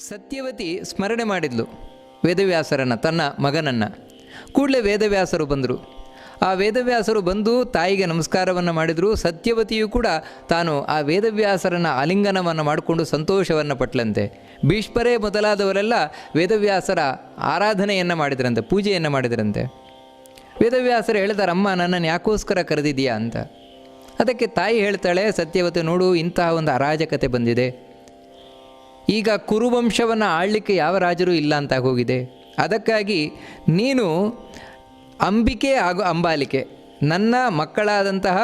ಸತ್ಯವತಿ ಸ್ಮರಣೆ ಮಾಡಿದ್ಲು ವೇದವ್ಯಾಸರನ್ನು, ತನ್ನ ಮಗನನ್ನು. ಕೂಡಲೇ ವೇದವ್ಯಾಸರು ಬಂದರು. ಆ ವೇದವ್ಯಾಸರು ಬಂದು ತಾಯಿಗೆ ನಮಸ್ಕಾರವನ್ನು ಮಾಡಿದರು. ಸತ್ಯವತಿಯು ಕೂಡ ತಾನು ಆ ವೇದವ್ಯಾಸರನ್ನು ಆಲಿಂಗನವನ್ನು ಮಾಡಿಕೊಂಡು ಸಂತೋಷವನ್ನು ಪಟ್ಲಂತೆ. ಭೀಷ್ಮರೇ ಮೊದಲಾದವರೆಲ್ಲ ವೇದವ್ಯಾಸರ ಆರಾಧನೆಯನ್ನು ಮಾಡಿದ್ರಂತೆ, ಪೂಜೆಯನ್ನು ಮಾಡಿದ್ರಂತೆ. ವೇದವ್ಯಾಸರು ಹೇಳ್ತಾರೆ, ಅಮ್ಮ ನನ್ನನ್ನು ಯಾಕೋಸ್ಕರ ಕರೆದಿದೆಯಾ ಅಂತ. ಅದಕ್ಕೆ ತಾಯಿ ಹೇಳ್ತಾಳೆ, ಸತ್ಯವತಿ ನೋಡು, ಇಂತಹ ಒಂದು ಅರಾಜಕತೆ ಬಂದಿದೆ. ಈಗ ಕುರುವಂಶವನ್ನು ಆಳಲಿಕ್ಕೆ ಯಾವ ರಾಜರೂ ಇಲ್ಲ ಅಂತ ಹೋಗಿದೆ. ಅದಕ್ಕಾಗಿ ನೀನು ಅಂಬಿಕೆ ಹಾಗೂ ಅಂಬಾಲಿಕೆ, ನನ್ನ ಮಕ್ಕಳಾದಂತಹ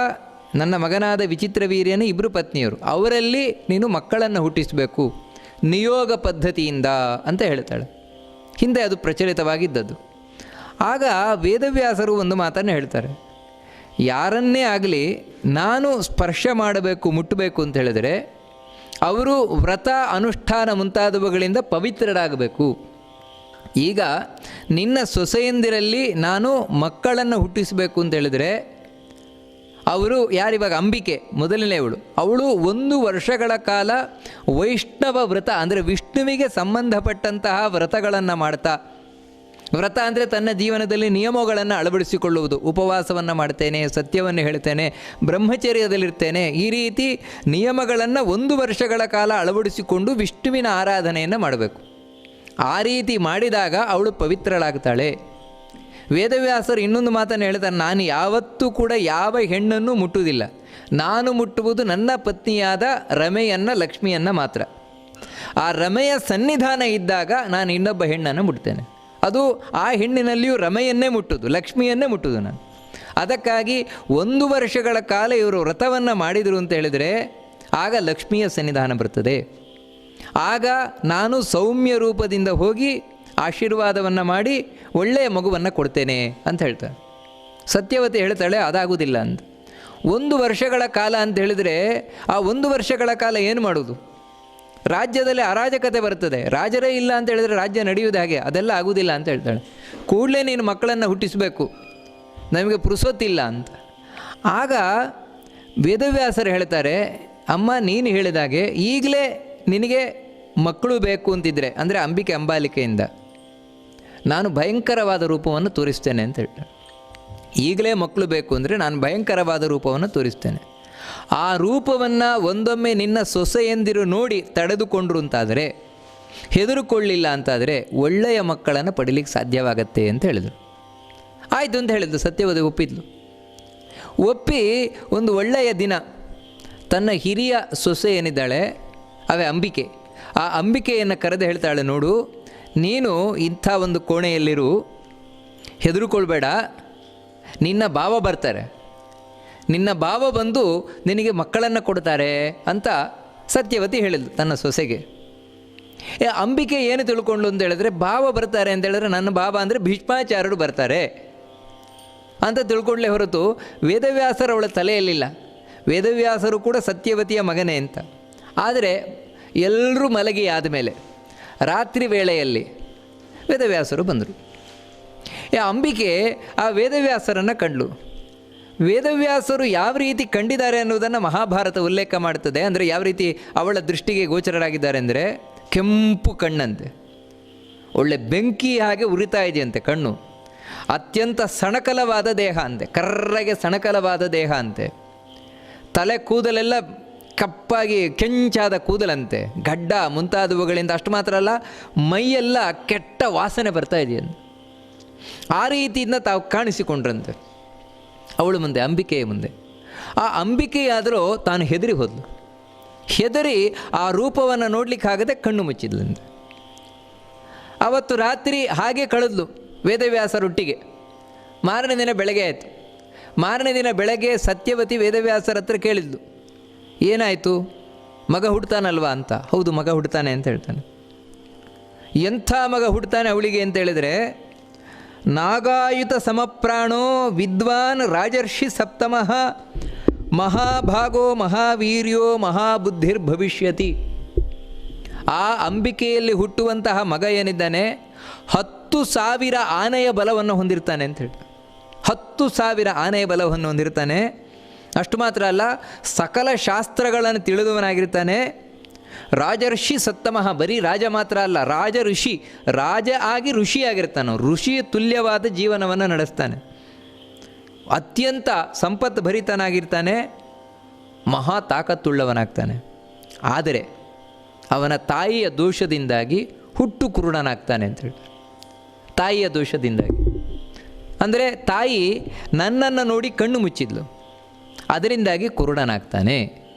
ನನ್ನ ಮಗನಾದ ವಿಚಿತ್ರವೀರ್ಯನ ಇಬ್ಬರು ಪತ್ನಿಯರು, ಅವರಲ್ಲಿ ನೀನು ಮಕ್ಕಳನ್ನು ಹುಟ್ಟಿಸಬೇಕು ನಿಯೋಗ ಪದ್ಧತಿಯಿಂದ ಅಂತ ಹೇಳ್ತಾಳೆ. ಹಿಂದೆ ಅದು ಪ್ರಚಲಿತವಾಗಿದ್ದದ್ದು. ಆಗ ವೇದವ್ಯಾಸರು ಒಂದು ಮಾತನ್ನು ಹೇಳ್ತಾರೆ, ಯಾರನ್ನೇ ಆಗಲಿ ನಾನು ಸ್ಪರ್ಶ ಮಾಡಬೇಕು, ಮುಟ್ಟಬೇಕು ಅಂತ ಹೇಳಿದರೆ ಅವರು ವ್ರತ ಅನುಷ್ಠಾನ ಮುಂತಾದವುಗಳಿಂದ ಪವಿತ್ರರಾಗಬೇಕು. ಈಗ ನಿನ್ನ ಸೊಸೆಯಂದಿರಲ್ಲಿ ನಾನು ಮಕ್ಕಳನ್ನು ಹುಟ್ಟಿಸಬೇಕು ಅಂತ ಹೇಳಿದರೆ ಅವರು ಯಾರಿವಾಗ ಅಂಬಿಕೆ ಮೊದಲನೆಯವಳು, ಅವಳು 1 ವರ್ಷಗಳ ಕಾಲ ವೈಷ್ಣವ ವ್ರತ ಅಂದರೆ ವಿಷ್ಣುವಿಗೆ ಸಂಬಂಧಪಟ್ಟಂತಹ ವ್ರತಗಳನ್ನು ಮಾಡ್ತಾ, ವ್ರತ ಅಂದರೆ ತನ್ನ ಜೀವನದಲ್ಲಿ ನಿಯಮಗಳನ್ನು ಅಳವಡಿಸಿಕೊಳ್ಳುವುದು. ಉಪವಾಸವನ್ನು ಮಾಡ್ತೇನೆ, ಸತ್ಯವನ್ನು ಹೇಳ್ತೇನೆ, ಬ್ರಹ್ಮಚರ್ಯದಲ್ಲಿರ್ತೇನೆ, ಈ ರೀತಿ ನಿಯಮಗಳನ್ನು 1 ವರ್ಷಗಳ ಕಾಲ ಅಳವಡಿಸಿಕೊಂಡು ವಿಷ್ಣುವಿನ ಆರಾಧನೆಯನ್ನು ಮಾಡಬೇಕು. ಆ ರೀತಿ ಮಾಡಿದಾಗ ಅವಳು ಪವಿತ್ರಳಾಗ್ತಾಳೆ. ವೇದವ್ಯಾಸರು ಇನ್ನೊಂದು ಮಾತನ್ನು ಹೇಳ್ತಾರೆ, ನಾನು ಯಾವತ್ತೂ ಕೂಡ ಯಾವ ಹೆಣ್ಣನ್ನು ಮುಟ್ಟುವುದಿಲ್ಲ, ನಾನು ಮುಟ್ಟುವುದು ನನ್ನ ಪತ್ನಿಯಾದ ರಮೆಯನ್ನು, ಲಕ್ಷ್ಮಿಯನ್ನು ಮಾತ್ರ. ಆ ರಮೆಯ ಸನ್ನಿಧಾನ ಇದ್ದಾಗ ನಾನು ಇನ್ನೊಬ್ಬ ಹೆಣ್ಣನ್ನು ಮುಟ್ತೇನೆ. ಅದು ಆ ಹೆಣ್ಣಿನಲ್ಲಿಯೂ ರಮೆಯನ್ನೇ ಮುಟ್ಟುವುದು, ಲಕ್ಷ್ಮಿಯನ್ನೇ ಮುಟ್ಟುವುದು ನಾನು. ಅದಕ್ಕಾಗಿ 1 ವರ್ಷಗಳ ಕಾಲ ಇವರು ವ್ರತವನ್ನು ಮಾಡಿದರು ಅಂತ ಹೇಳಿದರೆ ಆಗ ಲಕ್ಷ್ಮಿಯ ಸನ್ನಿಧಾನ ಬರ್ತದೆ. ಆಗ ನಾನು ಸೌಮ್ಯ ರೂಪದಿಂದ ಹೋಗಿ ಆಶೀರ್ವಾದವನ್ನು ಮಾಡಿ ಒಳ್ಳೆಯ ಮಗುವನ್ನು ಕೊಡ್ತೇನೆ ಅಂತ ಹೇಳ್ತಾರೆ. ಸತ್ಯವತಿ ಹೇಳ್ತಾಳೆ, ಅದಾಗುವುದಿಲ್ಲ ಅಂತ. 1 ವರ್ಷಗಳ ಕಾಲ ಅಂತ ಹೇಳಿದರೆ ಆ 1 ವರ್ಷಗಳ ಕಾಲ ಏನು ಮಾಡೋದು? ರಾಜ್ಯದಲ್ಲಿ ಅರಾಜಕತೆ ಬರ್ತದೆ, ರಾಜರೇ ಇಲ್ಲ ಅಂತ ಹೇಳಿದರೆ ರಾಜ್ಯ ನಡೆಯುವುದು ಹಾಗೆ, ಅದೆಲ್ಲ ಆಗುವುದಿಲ್ಲ ಅಂತ ಹೇಳ್ತಾಳೆ. ಕೂಡಲೇ ನೀನು ಮಕ್ಕಳನ್ನು ಹುಟ್ಟಿಸಬೇಕು, ನಮಗೆ ಪುರುಸೊತ್ತಿಲ್ಲ ಅಂತ. ಆಗ ವೇದವ್ಯಾಸರು ಹೇಳ್ತಾರೆ, ಅಮ್ಮ ನೀನು ಹೇಳಿದಾಗೆ ಈಗಲೇ ನಿನಗೆ ಮಕ್ಕಳು ಬೇಕು ಅಂತಿದ್ರೆ, ಅಂದರೆ ಅಂಬಿಕೆ ಅಂಬಾಲಿಕೆಯಿಂದ ನಾನು ಭಯಂಕರವಾದ ರೂಪವನ್ನು ತೋರಿಸ್ತೇನೆ ಅಂತ ಹೇಳ್ತಾರೆ. ಈಗಲೇ ಮಕ್ಕಳು ಬೇಕು ಅಂದರೆ ನಾನು ಭಯಂಕರವಾದ ರೂಪವನ್ನು ತೋರಿಸ್ತೇನೆ. ಆ ರೂಪವನ್ನು ಒಂದೊಮ್ಮೆ ನಿನ್ನ ಸೊಸೆಯಂದಿರು ನೋಡಿ ತಡೆದುಕೊಂಡ್ರು ಅಂತಾದರೆ, ಹೆದರುಕೊಳ್ಳಿಲ್ಲ ಅಂತಾದರೆ ಒಳ್ಳೆಯ ಮಕ್ಕಳನ್ನು ಪಡೀಲಿಕ್ಕೆ ಸಾಧ್ಯವಾಗತ್ತೆ ಅಂತ ಹೇಳಿದರು. ಆಯಿತು ಅಂತ ಹೇಳಿದ್ದು. ಸತ್ಯವತಿ ಒಪ್ಪಿದ್ಲು. ಒಪ್ಪಿ ಒಂದು ಒಳ್ಳೆಯ ದಿನ ತನ್ನ ಹಿರಿಯ ಸೊಸೆ ಏನಿದ್ದಾಳೆ ಅವೇ ಅಂಬಿಕೆ, ಆ ಅಂಬಿಕೆಯನ್ನು ಕರೆದು ಹೇಳ್ತಾಳೆ, ನೋಡು ನೀನು ಇಂಥ ಒಂದು ಕೋಣೆಯಲ್ಲಿರು, ಹೆದರುಕೊಳ್ಬೇಡ, ನಿನ್ನ ಭಾವ ಬರ್ತಾರೆ, ನಿನ್ನ ಭಾವ ಬಂದು ನಿನಗೆ ಮಕ್ಕಳನ್ನು ಕೊಡ್ತಾರೆ ಅಂತ ಸತ್ಯವತಿ ಹೇಳಿದ್ಲು ತನ್ನ ಸೊಸೆಗೆ. ಅಂಬಿಕೆ ಏನು ತಿಳ್ಕೊಂಡ್ಲು ಅಂತ ಹೇಳಿದ್ರೆ, ಭಾವ ಬರ್ತಾರೆ ಅಂತ ಹೇಳಿದ್ರೆ ನನ್ನ ಭಾವ ಅಂದರೆ ಭೀಷ್ಮಾಚಾರ್ಯರು ಬರ್ತಾರೆ ಅಂತ ತಿಳ್ಕೊಳ್ಳೆ ಹೊರತು ವೇದವ್ಯಾಸರು ಅವಳ ತಲೆಯಲ್ಲಿಲ್ಲ. ವೇದವ್ಯಾಸರು ಕೂಡ ಸತ್ಯವತಿಯ ಮಗನೇ ಅಂತ. ಆದರೆ ಎಲ್ಲರೂ ಮಲಗಿ ಆದಮೇಲೆ ರಾತ್ರಿ ವೇಳೆಯಲ್ಲಿ ವೇದವ್ಯಾಸರು ಬಂದರು. ಅಂಬಿಕೆ ಆ ವೇದವ್ಯಾಸರನ್ನು ಕಂಡಳು. ವೇದವ್ಯಾಸರು ಯಾವ ರೀತಿ ಕಂಡಿದ್ದಾರೆ ಅನ್ನೋದನ್ನು ಮಹಾಭಾರತ ಉಲ್ಲೇಖ ಮಾಡ್ತದೆ. ಅಂದರೆ ಯಾವ ರೀತಿ ಅವಳ ದೃಷ್ಟಿಗೆ ಗೋಚರರಾಗಿದ್ದಾರೆ ಅಂದರೆ, ಕೆಂಪು ಕಣ್ಣಂತೆ, ಒಳ್ಳೆ ಬೆಂಕಿ ಹಾಗೆ ಉರಿತಾ ಇದೆಯಂತೆ ಕಣ್ಣು, ಅತ್ಯಂತ ಸಣಕಲವಾದ ದೇಹ ಅಂತೆ, ಕರ್ರಗೆ ಸಣಕಲವಾದ ದೇಹ ಅಂತೆ, ತಲೆ ಕೂದಲೆಲ್ಲ ಕಪ್ಪಾಗಿ ಕೆಂಚಾದ ಕೂದಲಂತೆ, ಗಡ್ಡ ಮುಂತಾದವುಗಳಿಂದ. ಅಷ್ಟು ಮಾತ್ರ ಅಲ್ಲ, ಮೈಯೆಲ್ಲ ಕೆಟ್ಟ ವಾಸನೆ ಬರ್ತಾ ಇದೆಯಂತೆ. ಆ ರೀತಿಯಿಂದ ತಾವು ಕಾಣಿಸಿಕೊಂಡ್ರಂತೆ ಅವಳು ಮುಂದೆ, ಅಂಬಿಕೆಯ ಮುಂದೆ. ಆ ಅಂಬಿಕೆಯಾದರೂ ತಾನು ಹೆದರಿ ಹೋದ್ಲು. ಹೆದರಿ ಆ ರೂಪವನ್ನು ನೋಡಲಿಕ್ಕಾಗದೆ ಕಣ್ಣು ಮುಚ್ಚಿದ್ಲಂತೆ. ಅವತ್ತು ರಾತ್ರಿ ಹಾಗೆ ಕಳೆದ್ಲು ವೇದವ್ಯಾಸರೊಟ್ಟಿಗೆ. ಮಾರನೇ ದಿನ ಬೆಳಗ್ಗೆ ಆಯಿತು. ಮಾರನೇ ದಿನ ಬೆಳಗ್ಗೆ ಸತ್ಯವತಿ ವೇದವ್ಯಾಸರ ಹತ್ರ ಕೇಳಿದ್ಲು, ಏನಾಯಿತು, ಮಗ ಹುಡ್ತಾನಲ್ವಾ ಅಂತ. ಹೌದು, ಮಗ ಹುಡ್ತಾನೆ ಅಂತ ಹೇಳ್ತಾನೆ. ಎಂಥ ಮಗ ಹುಡ್ತಾನೆ ಅವಳಿಗೆ ಅಂತ ಹೇಳಿದರೆ, ನಾಗಾಯುತ ಸಮಪ್ರಾಣೋ ವಿದ್ವಾನ್ ರಾಜರ್ಷಿ ಸಪ್ತಮಃ ಮಹಾಭಾಗೋ ಮಹಾವೀರ್ಯೋ ಮಹಾಬುದ್ಧಿರ್ಭವಿಷ್ಯತಿ. ಆ ಅಂಬಿಕೆಯಲ್ಲಿ ಹುಟ್ಟುವಂತಹ ಮಗ ಏನಿದ್ದಾನೆ 10,000 ಆನೆಯ ಬಲವನ್ನು ಹೊಂದಿರ್ತಾನೆ ಅಂತ ಹೇಳ್ತಾರೆ. 10,000 ಆನೆಯ ಬಲವನ್ನು ಹೊಂದಿರ್ತಾನೆ. ಅಷ್ಟು ಮಾತ್ರ ಅಲ್ಲ, ಸಕಲ ಶಾಸ್ತ್ರಗಳನ್ನು ತಿಳಿದವನಾಗಿರ್ತಾನೆ. ರಾಜರ್ಷಿ ಸತ್ತಮಃ, ಬರೀ ರಾಜ ಮಾತ್ರ ಅಲ್ಲ, ರಾಜ ಋಷಿ, ರಾಜ ಆಗಿ ಋಷಿಯಾಗಿರ್ತಾನೆ. ಋಷಿಯ ತುಲ್ಯವಾದ ಜೀವನವನ್ನು ನಡೆಸ್ತಾನೆ. ಅತ್ಯಂತ ಸಂಪತ್ತು ಭರಿತನಾಗಿರ್ತಾನೆ, ಮಹಾ ತಾಕತ್ತುಳ್ಳವನಾಗ್ತಾನೆ. ಆದರೆ ಅವನ ತಾಯಿಯ ದೋಷದಿಂದಾಗಿ ಹುಟ್ಟು ಕುರುಡನಾಗ್ತಾನೆ ಅಂತ ಹೇಳ್ತಾರೆ. ತಾಯಿಯ ದೋಷದಿಂದಾಗಿ ಅಂದರೆ ತಾಯಿ ನನ್ನನ್ನು ನೋಡಿ ಕಣ್ಣು ಮುಚ್ಚಿದ್ಲು, ಅದರಿಂದಾಗಿ ಕುರುಡನಾಗ್ತಾನೆ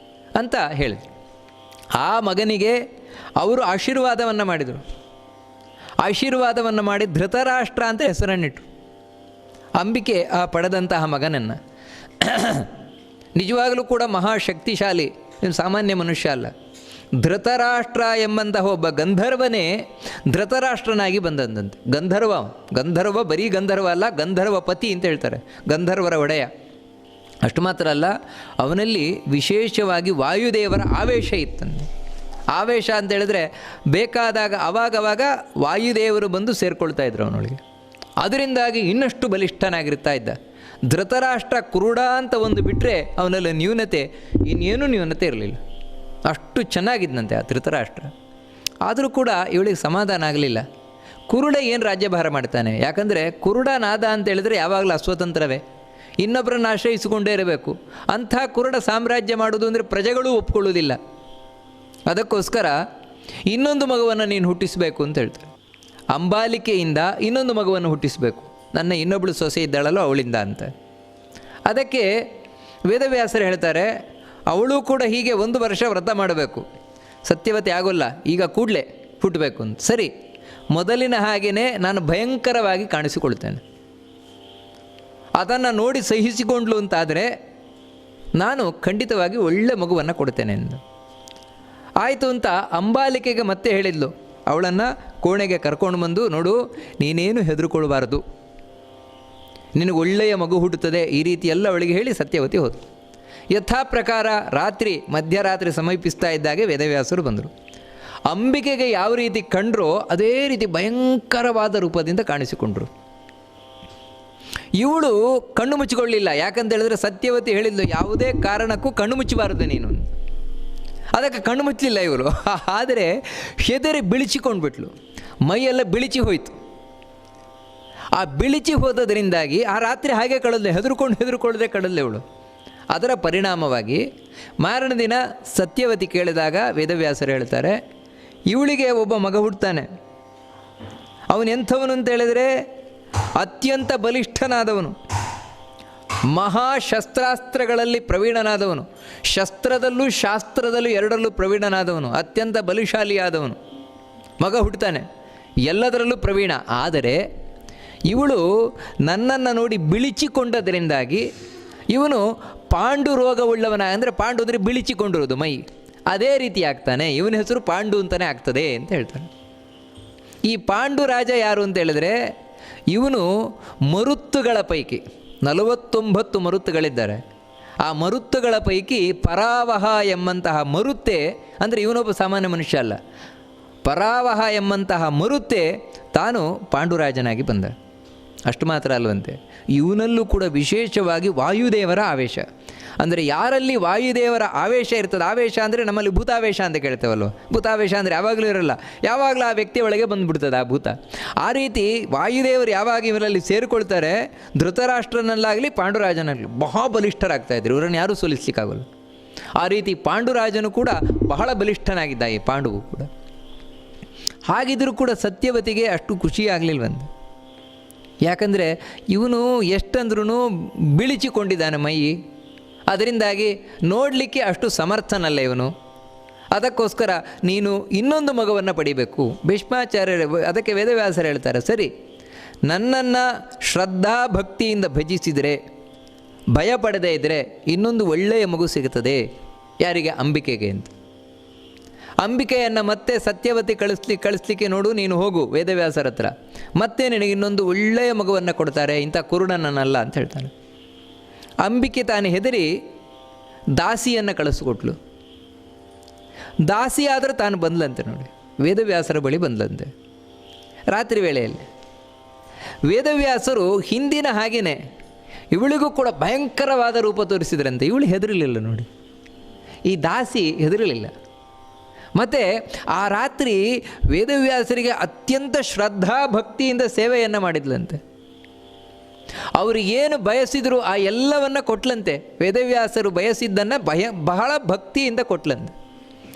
ಅಂತ ಹೇಳಿದ್ರು. ಆ ಮಗನಿಗೆ ಅವರು ಆಶೀರ್ವಾದವನ್ನು ಮಾಡಿದರು. ಆಶೀರ್ವಾದವನ್ನು ಮಾಡಿ ಧೃತರಾಷ್ಟ್ರ ಅಂತ ಹೆಸರನ್ನಿಟ್ಟರು. ಅಂಬಿಕೆ ಆ ಪಡೆದಂತಹ ಮಗನನ್ನು ನಿಜವಾಗಲೂ ಕೂಡ ಮಹಾಶಕ್ತಿಶಾಲಿ, ಸಾಮಾನ್ಯ ಮನುಷ್ಯ ಅಲ್ಲ. ಧೃತರಾಷ್ಟ್ರ ಎಂಬಂತಹ ಒಬ್ಬ ಗಂಧರ್ವನೇ ಧೃತರಾಷ್ಟ್ರನಾಗಿ ಬಂದಂತೆ. ಗಂಧರ್ವ ಬರೀ ಗಂಧರ್ವ ಅಲ್ಲ, ಗಂಧರ್ವ ಪತಿ ಅಂತ ಹೇಳ್ತಾರೆ, ಗಂಧರ್ವರ ಒಡೆಯ. ಅಷ್ಟು ಮಾತ್ರ ಅಲ್ಲ, ಅವನಲ್ಲಿ ವಿಶೇಷವಾಗಿ ವಾಯುದೇವರ ಆವೇಶ ಇತ್ತಂತೆ. ಆವೇಶ ಅಂತ ಹೇಳಿದ್ರೆ ಬೇಕಾದಾಗ ಅವಾಗವಾಗ ವಾಯುದೇವರು ಬಂದು ಸೇರಿಕೊಳ್ತಾ ಇದ್ರು ಅವನೊಳಗೆ. ಅದರಿಂದಾಗಿ ಇನ್ನಷ್ಟು ಬಲಿಷ್ಠನಾಗಿರ್ತಾ ಇದ್ದ. ಧೃತರಾಷ್ಟ್ರ ಕುರುಡ ಅಂತ ಒಂದು ಬಿಟ್ಟರೆ ಅವನಲ್ಲಿ ನ್ಯೂನತೆ, ಇನ್ನೇನೂ ನ್ಯೂನತೆ ಇರಲಿಲ್ಲ. ಅಷ್ಟು ಚೆನ್ನಾಗಿದ್ದಂತೆ ಆ ಧೃತರಾಷ್ಟ್ರ. ಆದರೂ ಕೂಡ ಇವಳಿಗೆ ಸಮಾಧಾನ ಆಗಲಿಲ್ಲ. ಕುರುಡ ಏನು ರಾಜ್ಯಭಾರ ಮಾಡ್ತಾನೆ? ಯಾಕಂದರೆ ಕುರುಡನಾದ ಅಂತ ಹೇಳಿದ್ರೆ ಯಾವಾಗಲೂ ಅಸ್ವತಂತ್ರವೇ, ಇನ್ನೊಬ್ಬರನ್ನು ಆಶ್ರಯಿಸಿಕೊಂಡೇ ಇರಬೇಕು. ಅಂಥ ಕುರುಡ ಸಾಮ್ರಾಜ್ಯ ಮಾಡೋದು ಅಂದರೆ ಪ್ರಜೆಗಳೂ ಒಪ್ಕೊಳ್ಳೋದಿಲ್ಲ. ಅದಕ್ಕೋಸ್ಕರ ಇನ್ನೊಂದು ಮಗುವನ್ನು ನೀನು ಹುಟ್ಟಿಸಬೇಕು ಅಂತ ಹೇಳ್ತಾರೆ. ಅಂಬಾಲಿಕೆಯಿಂದ ಇನ್ನೊಂದು ಮಗುವನ್ನು ಹುಟ್ಟಿಸಬೇಕು, ನನ್ನ ಇನ್ನೊಬ್ಬಳು ಸೊಸೆ ಇದ್ದಾಳಲ್ಲೋ ಅವಳಿಂದ ಅಂತ. ಅದಕ್ಕೆ ವೇದವ್ಯಾಸರು ಹೇಳ್ತಾರೆ, ಅವಳು ಕೂಡ ಹೀಗೆ 1 ವರ್ಷ ವ್ರತ ಮಾಡಬೇಕು, ಸತ್ಯವತಿ ಆಗೋಲ್ಲ, ಈಗ ಕೂಡಲೇ ಹುಟ್ಟಬೇಕು ಅಂತ. ಸರಿ, ಮೊದಲಿನ ಹಾಗೆಯೇ ನಾನು ಭಯಂಕರವಾಗಿ ಕಾಣಿಸಿಕೊಳ್ತೇನೆ, ಅದನ್ನು ನೋಡಿ ಸಹಿಸಿಕೊಂಡ್ಲು ಅಂತಾದರೆ ನಾನು ಖಂಡಿತವಾಗಿ ಒಳ್ಳೆ ಮಗುವನ್ನು ಕೊಡ್ತೇನೆ ಎಂದು ಆಯಿತು ಅಂತ ಅಂಬಾಲಿಕೆಗೆ ಮತ್ತೆ ಹೇಳಿದ್ಲು. ಅವಳನ್ನು ಕೋಣೆಗೆ ಕರ್ಕೊಂಡು ಬಂದು, ನೋಡು, ನೀನೇನು ಹೆದರುಕೊಳ್ಬಾರ್ದು, ನಿನಗೆ ಒಳ್ಳೆಯ ಮಗು ಹುಟ್ಟುತ್ತದೆ, ಈ ರೀತಿ ಎಲ್ಲ ಅವಳಿಗೆ ಹೇಳಿ ಸತ್ಯವತಿ ಹೋದು. ಯಥಾ ಪ್ರಕಾರ ಮಧ್ಯರಾತ್ರಿ ಸಮೀಪಿಸ್ತಾ ಇದ್ದಾಗೆ ವೇದವ್ಯಾಸರು ಬಂದರು. ಅಂಬಿಕೆಗೆ ಯಾವ ರೀತಿ ಕಂಡ್ರೋ ಅದೇ ರೀತಿ ಭಯಂಕರವಾದ ರೂಪದಿಂದ ಕಾಣಿಸಿಕೊಂಡ್ರು. ಇವಳು ಕಣ್ಣು ಮುಚ್ಚಿಕೊಳ್ಳಲಿಲ್ಲ. ಯಾಕಂತ ಹೇಳಿದ್ರೆ ಸತ್ಯವತಿ ಹೇಳಿದ್ಲು, ಯಾವುದೇ ಕಾರಣಕ್ಕೂ ಕಣ್ಣು ಮುಚ್ಚಬಾರದು ನೀನು. ಅದಕ್ಕೆ ಕಣ್ಣು ಮುಚ್ಚಲಿಲ್ಲ ಇವರು. ಆದರೆ ಹೆದರಿ ಬಿಳಿಚಿಕೊಂಡ್ಬಿಟ್ಲು, ಮೈಯೆಲ್ಲ ಬಿಳಿಚಿ ಹೋಯಿತು. ಆ ಬಿಳಿಚಿ ಹೋದದರಿಂದಾಗಿ ಆ ರಾತ್ರಿ ಹಾಗೆ ಕಳೆದ್ಲೆ, ಹೆದರ್ಕೊಳ್ಳದೆ ಕಳೆದ್ಲೆ ಇವಳು. ಅದರ ಪರಿಣಾಮವಾಗಿ ಮಾರನೇ ದಿನ ಸತ್ಯವತಿ ಕೇಳಿದಾಗ ವೇದವ್ಯಾಸರು ಹೇಳ್ತಾರೆ, ಇವಳಿಗೆ ಒಬ್ಬ ಮಗ ಹುಡ್ತಾನೆ. ಅವನು ಎಂಥವನು ಅಂತ ಹೇಳಿದರೆ ಅತ್ಯಂತ ಬಲಿಷ್ಠನಾದವನು, ಮಹಾಶಸ್ತ್ರಾಸ್ತ್ರಗಳಲ್ಲಿ ಪ್ರವೀಣನಾದವನು, ಶಸ್ತ್ರದಲ್ಲೂ ಶಾಸ್ತ್ರದಲ್ಲೂ ಎರಡರಲ್ಲೂ ಪ್ರವೀಣನಾದವನು, ಅತ್ಯಂತ ಬಲಿಶಾಲಿಯಾದವನು ಮಗ ಹುಡ್ತಾನೆ, ಎಲ್ಲದರಲ್ಲೂ ಪ್ರವೀಣ. ಆದರೆ ಇವಳು ನನ್ನನ್ನು ನೋಡಿ ಬಿಳಿಚಿಕೊಂಡದರಿಂದಾಗಿ ಇವನು ಪಾಂಡು ರೋಗವುಳ್ಳವನ, ಅಂದರೆ ಪಾಂಡು ಅಂದರೆ ಬಿಳಿಚಿಕೊಂಡಿರೋದು ಮೈ, ಅದೇ ರೀತಿ ಆಗ್ತಾನೆ, ಇವನ ಹೆಸರು ಪಾಂಡು ಅಂತಲೇ ಆಗ್ತದೆ ಅಂತ ಹೇಳ್ತಾನೆ. ಈ ಪಾಂಡು ರಾಜ ಯಾರು ಅಂತ ಹೇಳಿದ್ರೆ, ಇವನು ಮರುತ್ತುಗಳ ಪೈಕಿ 49 ಮರುತ್ತುಗಳಿದ್ದಾರೆ. ಆ ಮರುತ್ತುಗಳ ಪೈಕಿ ಪರಾವಹ ಎಂಬಂತಹ ಮರುತ್ತೆ, ಅಂದರೆ ಇವನೊಬ್ಬ ಸಾಮಾನ್ಯ ಮನುಷ್ಯ ಅಲ್ಲ, ಪರಾವಹ ಎಂಬಂತಹ ಮರುತ್ತೆ ತಾನು ಪಾಂಡುರಾಜನಾಗಿ ಬಂದ. ಅಷ್ಟು ಮಾತ್ರ ಅಲ್ಲವಂತೆ, ಇವನಲ್ಲೂ ಕೂಡ ವಿಶೇಷವಾಗಿ ವಾಯುದೇವರ ಆವೇಶ. ಅಂದರೆ ಯಾರಲ್ಲಿ ವಾಯುದೇವರ ಆವೇಶ ಇರ್ತದೆ, ಆವೇಶ ಅಂದರೆ ನಮ್ಮಲ್ಲಿ ಭೂತಾವೇಶ ಅಂತ ಕೇಳ್ತೇವಲ್ವ, ಭೂತಾವೇಶ ಅಂದರೆ ಯಾವಾಗಲೂ ಇರಲ್ಲ, ಯಾವಾಗಲೂ ಆ ವ್ಯಕ್ತಿಯ ಒಳಗೆ ಬಂದುಬಿಡ್ತದೆ ಆ ಭೂತ. ಆ ರೀತಿ ವಾಯುದೇವರು ಯಾವಾಗ ಇವರಲ್ಲಿ ಸೇರಿಕೊಳ್ತಾರೆ, ಧೃತರಾಷ್ಟ್ರನಲ್ಲಾಗಲಿ ಪಾಂಡುರಾಜನಾಗಲಿ ಬಲಿಷ್ಠರಾಗ್ತಾಯಿದ್ರು, ಇವರನ್ನು ಯಾರೂ ಸೋಲಿಸ್ಲಿಕ್ಕಾಗಲ್ಲ. ಆ ರೀತಿ ಪಾಂಡುರಾಜನು ಕೂಡ ಬಹಳ ಬಲಿಷ್ಠನಾಗಿದ್ದ, ಈ ಪಾಂಡುವು ಕೂಡ. ಹಾಗಿದ್ದರೂ ಕೂಡ ಸತ್ಯವತಿಗೆ ಅಷ್ಟು ಖುಷಿಯಾಗಲಿಲ್ವಂತೆ. ಯಾಕಂದರೆ ಇವನು ಎಷ್ಟಂದ್ರೂ ಬಿಳಿಚಿಕೊಂಡಿದ್ದಾನೆ ಮೈ, ಅದರಿಂದಾಗಿ ನೋಡಲಿಕ್ಕೆ ಅಷ್ಟು ಸಮರ್ಥನಲ್ಲ ಇವನು. ಅದಕ್ಕೋಸ್ಕರ ನೀನು ಇನ್ನೊಂದು ಮಗುವನ್ನು ಪಡಿಬೇಕು. ಭೀಷ್ಮಾಚಾರ್ಯರು ಅದಕ್ಕೆ ವೇದವ್ಯಾಸರು ಹೇಳ್ತಾರೆ, ಸರಿ, ನನ್ನನ್ನು ಶ್ರದ್ಧಾ ಭಕ್ತಿಯಿಂದ ಭಜಿಸಿದರೆ, ಭಯಪಡದೇ ಇದ್ದರೆ ಇನ್ನೊಂದು ಒಳ್ಳೆಯ ಮಗು ಸಿಗುತ್ತದೆ. ಯಾರಿಗೆ? ಅಂಬಿಕೆಗೆ ಅಂತ. ಅಂಬಿಕೆಯನ್ನು ಮತ್ತೆ ಸತ್ಯವತಿ ಕಳಿಸ್ಲಿಕ್ಕೆ ನೋಡು, ನೀನು ಹೋಗು ವೇದವ್ಯಾಸರ ಹತ್ರ, ಮತ್ತೆ ನಿನಗೆ ಇನ್ನೊಂದು ಒಳ್ಳೆಯ ಮಗುವನ್ನು ಕೊಡ್ತಾರೆ, ಇಂಥ ಕುರುಡನನ್ನಲ್ಲ ಅಂತ ಹೇಳ್ತಾನೆ. ಅಂಬಿಕೆ ತಾನು ಹೆದರಿ ದಾಸಿಯನ್ನು ಕಳಿಸ್ಕೊಟ್ಲು. ದಾಸಿ ಆದರೆ ತಾನು ಬಂದ್ಲಂತೆ ನೋಡಿ, ವೇದವ್ಯಾಸರ ಬಳಿ ಬಂದ್ಲಂತೆ ರಾತ್ರಿ ವೇಳೆಯಲ್ಲಿ. ವೇದವ್ಯಾಸರು ಹಿಂದಿನ ಹಾಗೆಯೇ ಇವಳಿಗೂ ಕೂಡ ಭಯಂಕರವಾದ ರೂಪ ತೋರಿಸಿದ್ರಂತೆ. ಇವಳು ಹೆದರಲಿಲ್ಲ ನೋಡಿ, ಈ ದಾಸಿ ಹೆದರಲಿಲ್ಲ. ಮತ್ತು ಆ ರಾತ್ರಿ ವೇದವ್ಯಾಸರಿಗೆ ಅತ್ಯಂತ ಶ್ರದ್ಧಾ ಭಕ್ತಿಯಿಂದ ಸೇವೆಯನ್ನು ಮಾಡಿದ್ಲಂತೆ. ಅವರಿಗೇನು ಬಯಸಿದ್ರು ಆ ಎಲ್ಲವನ್ನು ಕೊಟ್ಲಂತೆ. ವೇದವ್ಯಾಸರು ಬಯಸಿದ್ದನ್ನು ಬಹಳ ಭಕ್ತಿಯಿಂದ ಕೊಟ್ಲಂತೆ.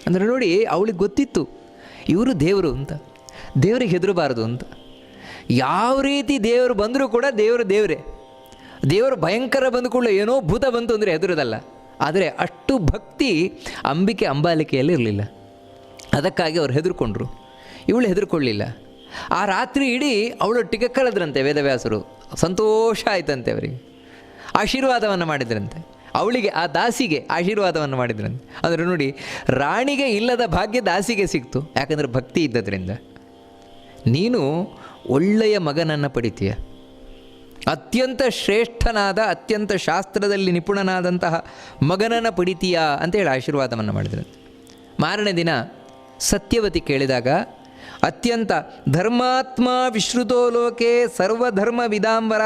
ಅಂದರೆ ನೋಡಿ, ಅವಳಿಗೆ ಗೊತ್ತಿತ್ತು ಇವರು ದೇವರು ಅಂತ, ದೇವರಿಗೆ ಹೆದರಬಾರ್ದು ಅಂತ. ಯಾವ ರೀತಿ ದೇವರು ಬಂದರೂ ಕೂಡ ದೇವರೇ. ದೇವರು ಭಯಂಕರ ಬಂದ ಕೂಡಲೇ ಏನೋ ಭೂತ ಬಂತು ಅಂದರೆ ಹೆದರೋದಲ್ಲ. ಆದರೆ ಅಷ್ಟು ಭಕ್ತಿ ಅಂಬಾಲಿಕೆಯಲ್ಲಿ ಇರಲಿಲ್ಲ. ಅದಕ್ಕಾಗಿ ಅವ್ರು ಹೆದರ್ಕೊಂಡ್ರು. ಇವಳು ಹೆದರ್ಕೊಳ್ಳಿಲ್ಲ. ಆ ರಾತ್ರಿ ಇಡೀ ಅವಳೊಟ್ಟಿಗೆ ಕಳೆದ್ರಂತೆ ವೇದವ್ಯಾಸರು. ಸಂತೋಷ ಆಯ್ತಂತೆ ಅವರಿಗೆ. ಆಶೀರ್ವಾದವನ್ನು ಮಾಡಿದ್ರಂತೆ. ಅವಳಿಗೆ, ಆ ದಾಸಿಗೆ ಆಶೀರ್ವಾದವನ್ನು ಮಾಡಿದ್ರಂತೆ. ಅಂದರೆ ನೋಡಿ, ರಾಣಿಗೆ ಇಲ್ಲದ ಭಾಗ್ಯ ದಾಸಿಗೆ ಸಿಕ್ತು. ಯಾಕಂದರೆ ಭಕ್ತಿ ಇದ್ದದ್ರಿಂದ. ನೀನು ಒಳ್ಳೆಯ ಮಗನನ್ನು ಪಡಿತೀಯ, ಅತ್ಯಂತ ಶ್ರೇಷ್ಠನಾದ, ಅತ್ಯಂತ ಶಾಸ್ತ್ರದಲ್ಲಿ ನಿಪುಣನಾದಂತಹ ಮಗನನ್ನು ಪಡಿತೀಯ ಅಂತೇಳಿ ಆಶೀರ್ವಾದವನ್ನು ಮಾಡಿದ್ರಂತೆ. ಮಾರನೇ ದಿನ ಸತ್ಯವತಿ ಕೇಳಿದಾಗ, ಅತ್ಯಂತ ಧರ್ಮಾತ್ಮ ವಿಶ್ರುತೋ ಲೋಕೆ ಸರ್ವಧರ್ಮ ವಿದಾಂಬರ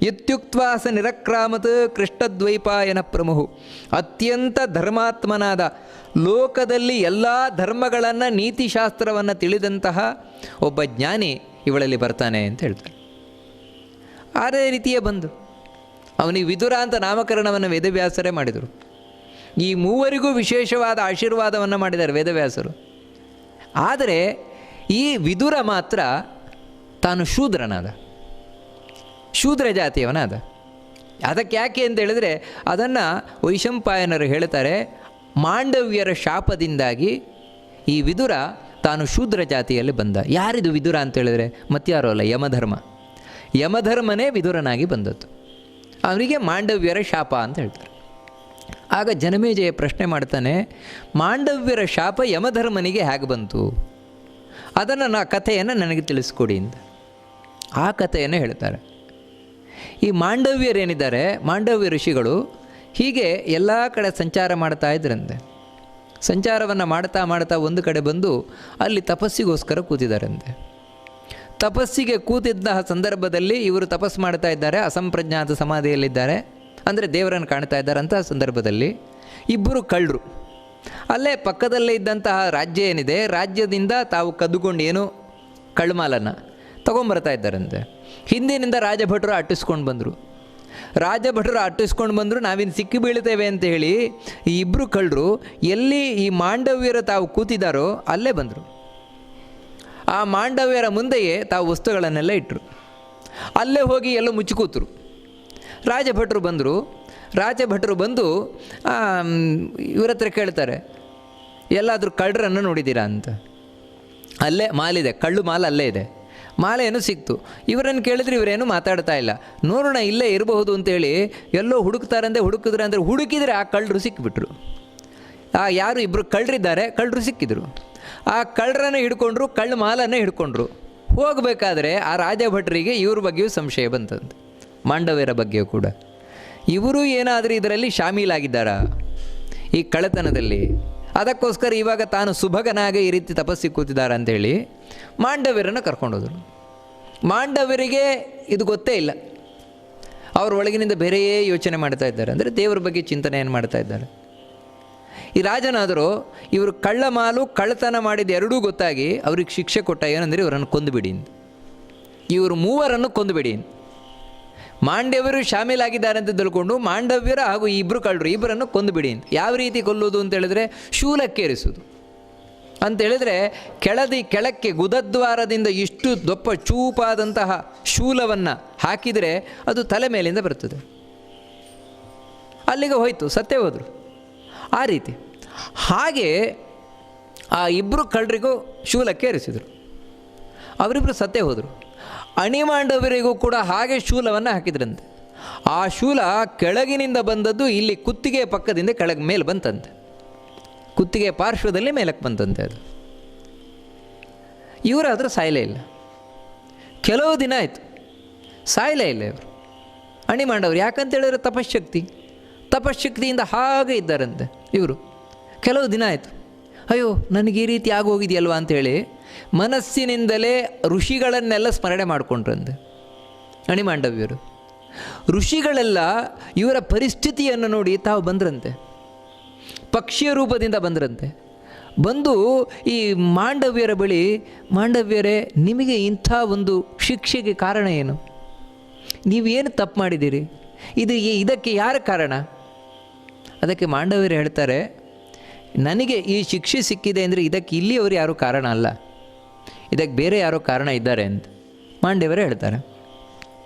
ಇತ್ಯುಕ್ತ್ವಾ ಸ ನಿರಕ್ರಾಮತ್ ಕೃಷ್ಣದ್ವೈಪಾಯನ ಪ್ರಮುಹು. ಅತ್ಯಂತ ಧರ್ಮಾತ್ಮನಾದ, ಲೋಕದಲ್ಲಿ ಎಲ್ಲ ಧರ್ಮಗಳನ್ನು, ನೀತಿಶಾಸ್ತ್ರವನ್ನು ತಿಳಿದಂತಹ ಒಬ್ಬ ಜ್ಞಾನಿ ಇವಳಲ್ಲಿ ಬರ್ತಾನೆ ಅಂತ ಹೇಳ್ತಾರೆ. ಅದೇ ರೀತಿಯೇ ಬಂದು ಅವನಿಗೆ ವಿದುರ ಅಂತ ನಾಮಕರಣವನ್ನು ವೇದವ್ಯಾಸರೇ ಮಾಡಿದರು. ಈ ಮೂವರಿಗೂ ವಿಶೇಷವಾದ ಆಶೀರ್ವಾದವನ್ನು ಮಾಡಿದ್ದಾರೆ ವೇದವ್ಯಾಸರು. ಆದರೆ ಈ ವಿದುರ ಮಾತ್ರ ತಾನು ಶೂದ್ರನಾದ, ಶೂದ್ರ ಜಾತಿಯವನಾದ. ಅದಕ್ಕೆ ಯಾಕೆ ಅಂತ ಹೇಳಿದರೆ, ಅದನ್ನು ವೈಶಂಪಾಯನರು ಹೇಳ್ತಾರೆ, ಮಾಂಡವ್ಯರ ಶಾಪದಿಂದಾಗಿ ಈ ವಿದುರ ತಾನು ಶೂದ್ರ ಜಾತಿಯಲ್ಲಿ ಬಂದ. ಯಾರಿದು ವಿದುರ ಅಂತ ಹೇಳಿದರೆ ಮತ್ಯಾರೋ ಅಲ್ಲ, ಯಮಧರ್ಮನೇ ವಿದುರನಾಗಿ ಬಂದದ್ದು. ಅವನಿಗೆ ಮಾಂಡವ್ಯರ ಶಾಪ ಅಂತ ಹೇಳ್ತಾರೆ. ಆಗ ಜನಮೇಜಯ ಪ್ರಶ್ನೆ ಮಾಡ್ತಾನೆ, ಮಾಂಡವ್ಯರ ಶಾಪ ಯಮಧರ್ಮನಿಗೆ ಹೇಗೆ ಬಂತು? ಅದನ್ನು ಕಥೆಯನ್ನು ನನಗೆ ತಿಳಿಸ್ಕೊಡಿ ಅಂತ. ಆ ಕಥೆಯನ್ನು ಹೇಳ್ತಾರೆ. ಈ ಮಾಂಡವ್ಯರೇನಿದ್ದಾರೆ, ಮಾಂಡವ್ಯ ಋಷಿಗಳು ಹೀಗೆ ಎಲ್ಲ ಕಡೆ ಸಂಚಾರ ಮಾಡ್ತಾ ಇದ್ರಂತೆ. ಸಂಚಾರವನ್ನು ಮಾಡ್ತಾ ಒಂದು ಕಡೆ ಬಂದು ಅಲ್ಲಿ ತಪಸ್ಸಿಗೋಸ್ಕರ ಕೂತಿದ್ದಾರಂತೆ. ತಪಸ್ಸಿಗೆ ಕೂತಿದ್ದ ಸಂದರ್ಭದಲ್ಲಿ ಇವರು ತಪಸ್ಸು ಮಾಡ್ತಾ ಇದ್ದಾರೆ, ಅಸಂಪ್ರಜ್ಞಾತ ಸಮಾಧಿಯಲ್ಲಿದ್ದಾರೆ, ಅಂದರೆ ದೇವರನ್ನು ಕಾಣ್ತಾ ಇದ್ದಾರೆ. ಅಂತಹ ಸಂದರ್ಭದಲ್ಲಿ ಇಬ್ಬರು ಕಳ್ಳರು ಅಲ್ಲೇ ಪಕ್ಕದಲ್ಲೇ ಇದ್ದಂತಹ ರಾಜ್ಯ ಏನಿದೆ, ರಾಜ್ಯದಿಂದ ತಾವು ಕದ್ದುಕೊಂಡು ಏನೋ ಕಳ್ಮಾಲನ್ನು ತೊಗೊಂಬರ್ತಾ ಇದ್ದಾರಂತೆ. ಹಿಂದಿನಿಂದ ರಾಜಭಟರು ಅಟ್ಟಿಸ್ಕೊಂಡು ಬಂದರು. ನಾವಿನ್ನು ಸಿಕ್ಕಿ ಬೀಳ್ತೇವೆ ಅಂತ ಹೇಳಿ ಈ ಇಬ್ಬರು ಕಳ್ಳರು ಎಲ್ಲಿ ಈ ಮಾಂಡವ್ಯರು ತಾವು ಕೂತಿದ್ದಾರೋ ಅಲ್ಲೇ ಬಂದರು. ಆ ಮಾಂಡವ್ಯರ ಮುಂದೆಯೇ ತಾವು ವಸ್ತುಗಳನ್ನೆಲ್ಲ ಇಟ್ಟರು. ಅಲ್ಲೇ ಹೋಗಿ ಎಲ್ಲೋ ಮುಚ್ಚಿ ಕೂತರು. ರಾಜಭಟರು ಬಂದು ಇವ್ರ ಹತ್ರ ಕೇಳ್ತಾರೆ, ಎಲ್ಲಾದರೂ ಕಳ್ಳರನ್ನು ನೋಡಿದ್ದೀರಾ ಅಂತ. ಅಲ್ಲೇ ಮಾಲಿದೆ, ಕಳ್ಳು ಮಾಲು ಅಲ್ಲೇ ಇದೆ. ಮಾಲೆಯನ್ನು ಸಿಕ್ತು. ಇವರನ್ನು ಕೇಳಿದ್ರೆ ಇವರೇನು ಮಾತಾಡ್ತಾ ಇಲ್ಲ. ನೋಡೋಣ ಇಲ್ಲೇ ಇರಬಹುದು ಅಂತೇಳಿ ಎಲ್ಲೋ ಹುಡುಕಿದ್ರೆ ಆ ಕಳ್ಳರು ಸಿಕ್ಕಿಬಿಟ್ರು. ಯಾರು ಇಬ್ಬರು ಕಳ್ಳರಿದ್ದಾರೆ, ಕಳ್ಳರು ಸಿಕ್ಕಿದ್ರು. ಆ ಕಳ್ಳರನ್ನು ಹಿಡ್ಕೊಂಡ್ರು, ಕಳ್ಳ ಮಾಲನ್ನು ಹಿಡ್ಕೊಂಡ್ರು. ಹೋಗಬೇಕಾದ್ರೆ ಆ ರಾಜಭಟರಿಗೆ ಇವ್ರ ಬಗ್ಗೆಯೂ ಸಂಶಯ ಬಂತಂತೆ, ಮಾಂಡವ್ಯರ ಬಗ್ಗೆಯೂ ಕೂಡ. ಇವರು ಏನಾದರೂ ಇದರಲ್ಲಿ ಶಾಮೀಲಾಗಿದ್ದಾರಾ ಈ ಕಳ್ಳತನದಲ್ಲಿ? ಅದಕ್ಕೋಸ್ಕರ ಇವಾಗ ತಾನು ಸುಭಗನಾಗಿ ಈ ರೀತಿ ತಪಸ್ಸಿಗೆ ಕೂತಿದ್ದಾರೆ ಅಂಥೇಳಿ ಮಾಂಡವ್ಯರನ್ನು ಕರ್ಕೊಂಡೋದ್ರು. ಮಾಂಡವ್ಯರಿಗೆ ಇದು ಗೊತ್ತೇ ಇಲ್ಲ. ಅವ್ರ ಒಳಗಿನಿಂದ ಬೇರೆಯೇ ಯೋಚನೆ ಮಾಡ್ತಾ ಇದ್ದಾರೆ, ಅಂದರೆ ದೇವರ ಬಗ್ಗೆ ಚಿಂತನೆಯನ್ನು ಮಾಡ್ತಾ ಇದ್ದಾರೆ. ಈ ರಾಜನಾದರೂ ಇವರು ಕಳ್ಳ ಮಾಲು ಕಳ್ಳತನ ಮಾಡಿದ ಎರಡೂ ಗೊತ್ತಾಗಿ ಅವ್ರಿಗೆ ಶಿಕ್ಷೆ ಕೊಟ್ಟ. ಏನಂದರೆ ಇವರನ್ನು ಕೊಂದುಬಿಡಿ, ಇವರು ಮೂವರನ್ನು ಕೊಂದುಬಿಡಿ. ಮಾಂಡವ್ಯರು ಶಾಮೀಲಾಗಿದ್ದಾರೆ ಅಂತ ತಿಳ್ಕೊಂಡು ಮಾಂಡವ್ಯರ ಹಾಗೂ ಇಬ್ಬರು ಕಳ್ಳರು ಇಬ್ಬರನ್ನು ಕೊಂದುಬಿಡಿ. ಯಾವ ರೀತಿ ಕೊಲ್ಲೋದು ಅಂತೇಳಿದ್ರೆ ಶೂಲಕ್ಕೇರಿಸೋದು ಅಂತೇಳಿದರೆ, ಕೆಳಕ್ಕೆ ಗುದದ್ವಾರದಿಂದ ಇಷ್ಟು ದೊಪ್ಪ ಚೂಪಾದಂತಹ ಶೂಲವನ್ನು ಹಾಕಿದರೆ ಅದು ತಲೆ ಮೇಲಿಂದ ಬರ್ತದೆ. ಅಲ್ಲಿಗೆ ಹೋಯಿತು, ಸತ್ತೇ ಹೋದರು. ಆ ರೀತಿ ಹಾಗೆ ಆ ಇಬ್ಬರು ಕಳ್ಳರಿಗೂ ಶೂಲಕ್ಕೆ ಏರಿಸಿದರು. ಅವರಿಬ್ಬರು ಸತ್ತೇ ಹೋದರು. ಅಣಿಮಾಂಡವರಿಗೂ ಕೂಡ ಹಾಗೆ ಶೂಲವನ್ನು ಹಾಕಿದ್ರಂತೆ. ಆ ಶೂಲ ಕೆಳಗಿನಿಂದ ಬಂದದ್ದು ಇಲ್ಲಿ ಕುತ್ತಿಗೆ ಪಕ್ಕದಿಂದ ಕೆಳಗೆ ಮೇಲೆ ಬಂತಂತೆ, ಕುತ್ತಿಗೆ ಪಾರ್ಶ್ವದಲ್ಲಿ ಮೇಲಕ್ಕೆ ಬಂತಂತೆ. ಅದು ಇವರಾದರೂ ಸಾಯಲೇ ಇಲ್ಲ. ಕೆಲವು ದಿನ ಆಯಿತು, ಸಾಯಲೇ ಇಲ್ಲ ಇವರು ಅಣಿಮಾಂಡವರು. ಯಾಕಂತೇಳಿದ್ರೆ ತಪಶ್ಶಕ್ತಿಯಿಂದ ಹಾಗೆ ಇದ್ದಾರಂತೆ ಇವರು. ಕೆಲವು ದಿನ ಆಯಿತು, ಅಯ್ಯೋ ನನಗೆ ಈ ರೀತಿ ಆಗೋಗಿದೆಯಲ್ವ ಅಂಥೇಳಿ ಮನಸ್ಸಿನಿಂದಲೇ ಋಷಿಗಳನ್ನೆಲ್ಲ ಸ್ಮರಣೆ ಮಾಡಿಕೊಂಡ್ರಂತೆ ಅಣಿಮಾಂಡವ್ಯರು. ಋಷಿಗಳೆಲ್ಲ ಇವರ ಪರಿಸ್ಥಿತಿಯನ್ನು ನೋಡಿ ತಾವು ಬಂದ್ರಂತೆ, ಪಕ್ಷಿಯ ರೂಪದಿಂದ ಬಂದ್ರಂತೆ. ಬಂದು ಈ ಮಾಂಡವ್ಯರ ಬಳಿ, ಮಾಂಡವ್ಯರೇ, ನಿಮಗೆ ಇಂಥ ಒಂದು ಶಿಕ್ಷೆಗೆ ಕಾರಣ ಏನು? ನೀವೇನು ತಪ್ಪು ಮಾಡಿದ್ದೀರಿ? ಇದಕ್ಕೆ ಯಾರ ಕಾರಣ? ಅದಕ್ಕೆ ಮಾಂಡವ್ಯರು ಹೇಳ್ತಾರೆ, ನನಗೆ ಈ ಶಿಕ್ಷೆ ಸಿಕ್ಕಿದೆ ಅಂದರೆ ಇದಕ್ಕೆ ಇಲ್ಲಿಯವರು ಯಾರೂ ಕಾರಣ ಅಲ್ಲ, ಇದಕ್ಕೆ ಬೇರೆ ಯಾರೋ ಕಾರಣ ಇದ್ದಾರೆ ಅಂತ ಮಾಂಡವ್ಯರು ಹೇಳ್ತಾರೆ.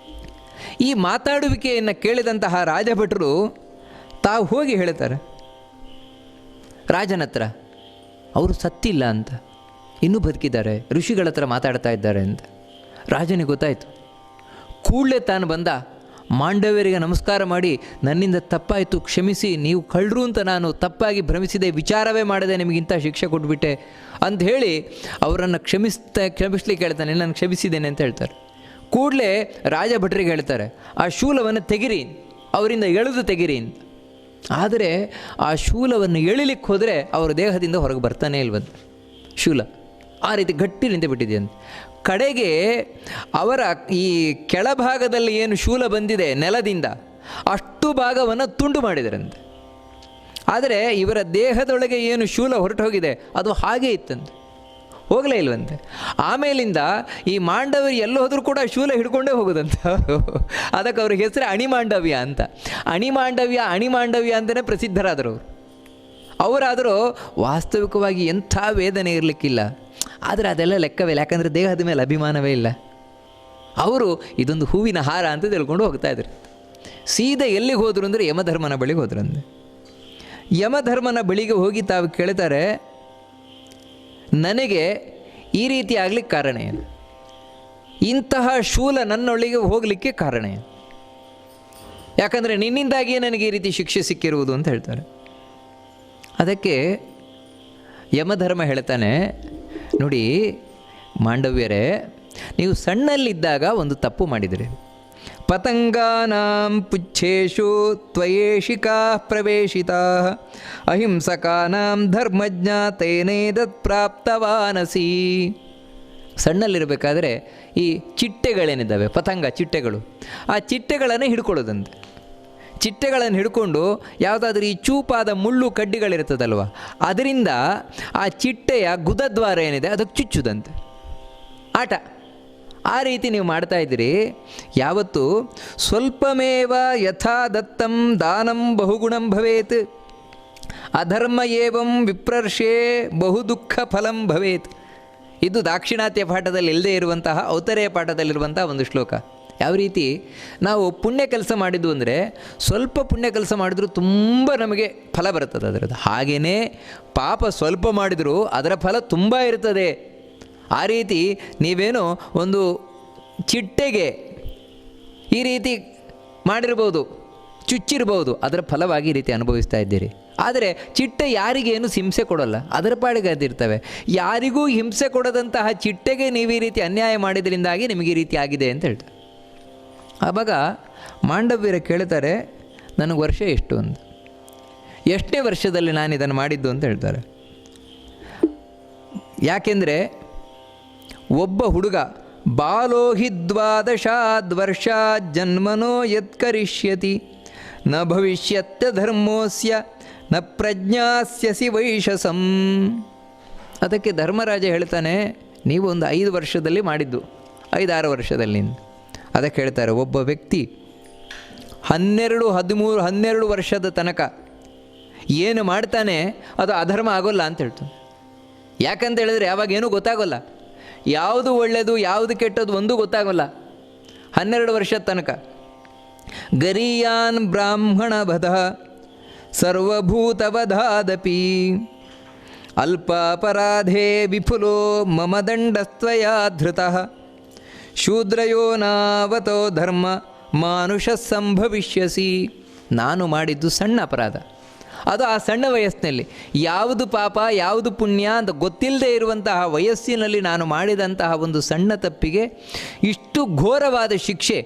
ಈ ಮಾತಾಡುವಿಕೆಯನ್ನು ಕೇಳಿದಂತಹ ರಾಜಭಟರು ತಾವು ಹೋಗಿ ಹೇಳ್ತಾರೆ ರಾಜನ ಹತ್ರ, ಅವರು ಸತ್ತಿಲ್ಲ ಅಂತ, ಇನ್ನೂ ಬದುಕಿದ್ದಾರೆ, ಋಷಿಗಳ ಹತ್ರ ಮಾತಾಡ್ತಾ ಇದ್ದಾರೆ ಅಂತ. ರಾಜನಿಗೆ ಗೊತ್ತಾಯಿತು. ಕೂಡಲೇ ತಾನು ಬಂದ, ಮಾಂಡವ್ಯರಿಗೆ ನಮಸ್ಕಾರ ಮಾಡಿ, ನನ್ನಿಂದ ತಪ್ಪಾಯಿತು, ಕ್ಷಮಿಸಿ, ನೀವು ಕಳ್ಳರು ಅಂತ ನಾನು ತಪ್ಪಾಗಿ ಭ್ರಮಿಸಿದೆ, ವಿಚಾರವೇ ಮಾಡದೆ ನಿಮಗಿಂಥ ಶಿಕ್ಷೆ ಕೊಟ್ಬಿಟ್ಟೆ ಅಂತ ಹೇಳಿ ಅವರನ್ನು ಕ್ಷಮಿಸ್ಲಿಕ್ಕೆ ಹೇಳ್ತಾನೆ, ನಾನು ಕ್ಷಮಿಸಿದ್ದೇನೆ ಅಂತ ಹೇಳ್ತಾರೆ. ಕೂಡಲೇ ರಾಜಭಟ್ರಿಗೆ ಹೇಳ್ತಾರೆ, ಆ ಶೂಲವನ್ನು ತೆಗಿರಿ, ಅವರಿಂದ ಎಳೆದು ತೆಗಿರಿ ಅಂತ. ಆದರೆ ಆ ಶೂಲವನ್ನು ಎಳಿಲಿಕ್ಕೆ ಹೋದರೆ ಅವರ ದೇಹದಿಂದ ಹೊರಗೆ ಬರ್ತಾನೆ ಇಲ್ವಂತ ಶೂಲ, ಆ ರೀತಿ ಗಟ್ಟಿ ನಿಂತು ಬಿಟ್ಟಿದೆಯಂತೆ. ಕಡೆಗೆ ಅವರ ಈ ಕೆಳಭಾಗದಲ್ಲಿ ಏನು ಶೂಲ ಬಂದಿದೆ ನೆಲದಿಂದ, ಅಷ್ಟು ಭಾಗವನ್ನು ತುಂಡು ಮಾಡಿದರಂತೆ. ಆದರೆ ಇವರ ದೇಹದೊಳಗೆ ಏನು ಶೂಲ ಹೊರಟು ಹೋಗಿದೆ ಅದು ಹಾಗೇ ಇತ್ತಂತೆ, ಹೋಗಲೇ ಇಲ್ವಂತೆ. ಆಮೇಲಿಂದ ಈ ಮಾಂಡವ್ಯರು ಎಲ್ಲ ಹೋದರೂ ಕೂಡ ಶೂಲ ಹಿಡ್ಕೊಂಡೇ ಹೋಗೋದಂತ ಅವರು. ಅದಕ್ಕೆ ಅವ್ರಿಗೆ ಹೆಸರು ಅಣಿಮಾಂಡವ್ಯ ಅಂತ. ಅಣಿಮಾಂಡವ್ಯ ಅಂತಲೇ ಪ್ರಸಿದ್ಧರಾದರು ಅವರು. ಅವರಾದರೂ ವಾಸ್ತವಿಕವಾಗಿ ಎಂಥ ವೇದನೆ ಇರಲಿಕ್ಕಿಲ್ಲ, ಆದರೆ ಅದೆಲ್ಲ ಲೆಕ್ಕವಿಲ್ಲ, ಯಾಕಂದರೆ ದೇಹದ ಮೇಲೆ ಅಭಿಮಾನವೇ ಇಲ್ಲ. ಅವರು ಇದೊಂದು ಹೂವಿನ ಹಾರ ಅಂತ ತಿಳ್ಕೊಂಡು ಹೋಗ್ತಾಯಿದ್ರು. ಸೀದಾ ಎಲ್ಲಿಗೆ ಹೋದರು ಅಂದರೆ ಯಮಧರ್ಮನ ಬಳಿಗೆ ಹೋದ್ರಂತೆ. ಯಮಧರ್ಮನ ಬಳಿಗೆ ಹೋಗಿ ತಾವು ಕೇಳ್ತಾರೆ, ನನಗೆ ಈ ರೀತಿ ಆಗಲಿಕ್ಕೆ ಕಾರಣ ಏನು? ಇಂತಹ ಶೂಲ ನನ್ನೊಳಗೆ ಹೋಗಲಿಕ್ಕೆ ಕಾರಣ ಏನು? ಯಾಕಂದರೆ ನಿನ್ನಿಂದಾಗಿಯೇ ನನಗೆ ಈ ರೀತಿ ಶಿಕ್ಷೆ ಸಿಕ್ಕಿರುವುದು ಅಂತ ಹೇಳ್ತಾರೆ. ಅದಕ್ಕೆ ಯಮಧರ್ಮ ಹೇಳ್ತಾನೆ, ನೋಡಿ ಮಾಂಡವ್ಯರೇ, ನೀವು ಸಣ್ಣಲ್ಲಿದ್ದಾಗ ಒಂದು ತಪ್ಪು ಮಾಡಿದಿರಿ. ಪತಂಗಾನಾಂ ಪುಚ್ಛೇಷು ತ್ವಯೇಷಿಕಾ ಪ್ರವೇಶಿತಾ ಅಹಿಂಸಕಾನಾಂ ಧರ್ಮಜ್ಞ ತೇನೇದತ್ ಪ್ರಾಪ್ತವಾನಸಿ. ಸಣ್ಣಲ್ಲಿರಬೇಕಾದ್ರೆ ಈ ಚಿಟ್ಟೆಗಳೇನಿದ್ದಾವೆ, ಪತಂಗ ಚಿಟ್ಟೆಗಳು, ಆ ಚಿಟ್ಟೆಗಳನ್ನು ಹಿಡ್ಕೊಳ್ಳೋದಂತೆ. ಚಿಟ್ಟೆಗಳನ್ನು ಹಿಡ್ಕೊಂಡು ಯಾವುದಾದ್ರೂ ಈ ಚೂಪಾದ ಮುಳ್ಳು ಕಡ್ಡಿಗಳಿರ್ತದಲ್ವ, ಅದರಿಂದ ಆ ಚಿಟ್ಟೆಯ ಗುದದ್ವಾರ ಏನಿದೆ ಅದಕ್ಕೆ ಚುಚ್ಚುದಂತೆ. ಆಟ ಆ ರೀತಿ ನೀವು ಮಾಡ್ತಾಯಿದ್ದೀರಿ. ಯಾವತ್ತು ಸ್ವಲ್ಪಮೇವ ಯಥಾ ದತ್ತಂ ದಾನಂ ಬಹುಗುಣಂ ಭವೇತ್, ಅಧರ್ಮ ಏವಂ ವಿಪ್ರರ್ಷೇ ಬಹು ದುಃಖ ಫಲಂ ಭವೇತ್. ಇದು ದಾಕ್ಷಿಣಾತ್ಯ ಪಾಠದಲ್ಲಿ ಇಲ್ಲದೇ ಇರುವಂತಹ ಔತರೆಯ ಪಾಠದಲ್ಲಿರುವಂತಹ ಒಂದು ಶ್ಲೋಕ. ಯಾವ ರೀತಿ ನಾವು ಪುಣ್ಯ ಕೆಲಸ ಮಾಡಿದ್ದು ಅಂದರೆ, ಸ್ವಲ್ಪ ಪುಣ್ಯ ಕೆಲಸ ಮಾಡಿದರೂ ತುಂಬ ನಮಗೆ ಫಲ ಬರ್ತದೆ ಅದರದ್ದು. ಹಾಗೆಯೇ ಪಾಪ ಸ್ವಲ್ಪ ಮಾಡಿದರೂ ಅದರ ಫಲ ತುಂಬ ಇರ್ತದೆ. ಆ ರೀತಿ ನೀವೇನೋ ಒಂದು ಚಿಟ್ಟೆಗೆ ಈ ರೀತಿ ಮಾಡಿರ್ಬೋದು, ಚುಚ್ಚಿರ್ಬೋದು, ಅದರ ಫಲವಾಗಿ ಈ ರೀತಿ ಅನುಭವಿಸ್ತಾ ಇದ್ದೀರಿ. ಆದರೆ ಚಿಟ್ಟೆ ಯಾರಿಗೇನು ಹಿಂಸೆ ಕೊಡೋಲ್ಲ, ಅದರ ಪಾಡಿಗೆ ಅದಿರ್ತವೆ. ಯಾರಿಗೂ ಹಿಂಸೆ ಕೊಡದಂತಹ ಚಿಟ್ಟೆಗೆ ನೀವು ಈ ರೀತಿ ಅನ್ಯಾಯ ಮಾಡಿದ್ರಿಂದಾಗಿ ನಿಮಗೆ ಈ ರೀತಿ ಆಗಿದೆ ಅಂತ ಹೇಳ್ತಾರೆ. ಆವಾಗ ಮಾಂಡವ್ಯರು ಕೇಳ್ತಾರೆ, ನನಗೆ ವರ್ಷ ಎಷ್ಟು ಅಂತ, ಎಷ್ಟನೇ ವರ್ಷದಲ್ಲಿ ನಾನು ಇದನ್ನು ಮಾಡಿದ್ದು ಅಂತ ಹೇಳ್ತಾರೆ. ಯಾಕೆಂದರೆ ಒಬ್ಬ ಹುಡುಗ ಬಾಲೋ ಹಿ 12 ವರ್ಷ ಜನ್ಮನೋ ಯತ್ಕರಿಷ್ಯತಿ ನ ಭವಿಷ್ಯತ್ಯ ಧರ್ಮೋಸ್ಯ ನ ಪ್ರಜ್ಞಾಸ್ಯಸಿ ವೈಶಸಂ. ಅದಕ್ಕೆ ಧರ್ಮರಾಜ ಹೇಳ್ತಾನೆ, ನೀವು ಒಂದು 5 ವರ್ಷದಲ್ಲಿ ಮಾಡಿದ್ದು, 5-6 ವರ್ಷದಲ್ಲಿ. ಅದಕ್ಕೆ ಹೇಳ್ತಾರೆ, ಒಬ್ಬ ವ್ಯಕ್ತಿ 12 ವರ್ಷದ ತನಕ ಏನು ಮಾಡ್ತಾನೆ ಅದು ಅಧರ್ಮ ಆಗೋಲ್ಲ ಅಂತ ಹೇಳ್ತಾನೆ. ಯಾಕಂತ ಹೇಳಿದ್ರೆ ಯಾವಾಗ ಏನೂ ಗೊತ್ತಾಗೋಲ್ಲ, ಯಾವುದು ಒಳ್ಳೆಯದು ಯಾವುದು ಕೆಟ್ಟದ್ದು ಒಂದೂ ಗೊತ್ತಾಗೋಲ್ಲ 12 ವರ್ಷದ ತನಕ. ಗರೀಯಾನ್ ಬ್ರಾಹ್ಮಣ ಬಧ ಸರ್ವಭೂತವಧಾದಪಿ ಅಲ್ಪಾಪರಾಧೇ ವಿಪುಲೋ ಮಮ ದಂಡಸ್ತ್ವಯಾ ಧೃತಃ ಶೂದ್ರಯೋ ನಾವತೋ ಧರ್ಮ ಮಾನುಷ ಸಂಭವಿಷ್ಯಸಿ. ನಾನು ಮಾಡಿದ್ದು ಸಣ್ಣ ಅಪರಾಧ, ಅದು ಆ ಸಣ್ಣ ವಯಸ್ಸಿನಲ್ಲಿ. ಯಾವುದು ಪಾಪ ಯಾವುದು ಪುಣ್ಯ ಅಂತ ಗೊತ್ತಿಲ್ಲದೆ ಇರುವಂತಹ ವಯಸ್ಸಿನಲ್ಲಿ ನಾನು ಮಾಡಿದಂತಹ ಒಂದು ಸಣ್ಣ ತಪ್ಪಿಗೆ ಇಷ್ಟು ಘೋರವಾದ ಶಿಕ್ಷೆ.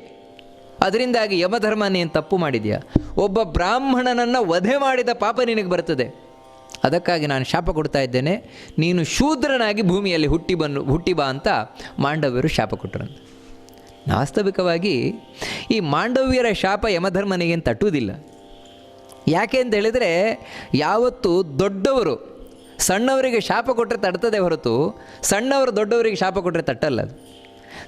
ಅದರಿಂದಾಗಿ ಯಮಧರ್ಮ, ನೀನು ತಪ್ಪು ಮಾಡಿದ್ಯಾ, ಒಬ್ಬ ಬ್ರಾಹ್ಮಣನನ್ನು ವಧೆ ಮಾಡಿದ ಪಾಪ ನಿನಗೆ ಬರ್ತದೆ, ಅದಕ್ಕಾಗಿ ನಾನು ಶಾಪ ಕೊಡ್ತಾ ಇದ್ದೇನೆ, ನೀನು ಶೂದ್ರನಾಗಿ ಭೂಮಿಯಲ್ಲಿ ಹುಟ್ಟಿ ಬಾ ಅಂತ ಮಾಂಡವ್ಯರು ಶಾಪ ಕೊಟ್ಟರಂತೆ. ವಾಸ್ತವಿಕವಾಗಿ ಈ ಮಾಂಡವ್ಯರ ಶಾಪ ಯಮಧರ್ಮನಿಗೇನು ತಟ್ಟುವುದಿಲ್ಲ. ಯಾಕೆ ಅಂತ ಹೇಳಿದರೆ, ಯಾವತ್ತು ದೊಡ್ಡವರು ಸಣ್ಣವರಿಗೆ ಶಾಪ ಕೊಟ್ಟರೆ ತಡ್ತದೆ ಹೊರತು ಸಣ್ಣವರು ದೊಡ್ಡವರಿಗೆ ಶಾಪ ಕೊಟ್ಟರೆ ತಟ್ಟಲ್ಲ ಅದು.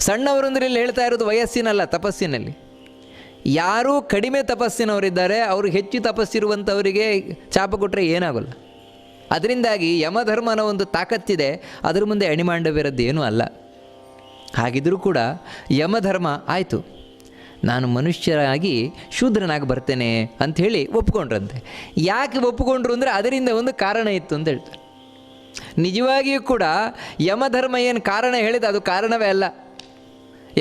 ಸಣ್ಣವರು ಅಂದರೆ ಇಲ್ಲಿ ಹೇಳ್ತಾ ಇರೋದು ವಯಸ್ಸಿನಲ್ಲ, ತಪಸ್ಸಿನಲ್ಲಿ. ಯಾರೂ ಕಡಿಮೆ ತಪಸ್ಸಿನವರಿದ್ದಾರೆ, ಅವರು ಹೆಚ್ಚು ತಪಸ್ಸಿರುವಂಥವರಿಗೆ ಶಾಪ ಕೊಟ್ಟರೆ ಏನಾಗಲ್ಲ. ಅದರಿಂದಾಗಿ ಯಮಧರ್ಮನ ಒಂದು ತಾಕತ್ತಿದೆ, ಅದರ ಮುಂದೆ ಅಣಿಮಾಂಡವಿರೋದು ಏನೂ ಅಲ್ಲ. ಹಾಗಿದ್ದರೂ ಕೂಡ ಯಮಧರ್ಮ ಆಯಿತು, ನಾನು ಮನುಷ್ಯರಾಗಿ ಶೂದ್ರನಾಗಿ ಬರ್ತೇನೆ ಅಂಥೇಳಿ ಒಪ್ಕೊಂಡ್ರಂತೆ. ಯಾಕೆ ಒಪ್ಪಿಕೊಂಡ್ರು ಅಂದರೆ ಅದರಿಂದ ಒಂದು ಕಾರಣ ಇತ್ತು ಅಂತ ಹೇಳ್ತಾರೆ. ನಿಜವಾಗಿಯೂ ಕೂಡ ಯಮಧರ್ಮ ಏನು ಕಾರಣ ಹೇಳಿದ ಅದು ಕಾರಣವೇ ಅಲ್ಲ.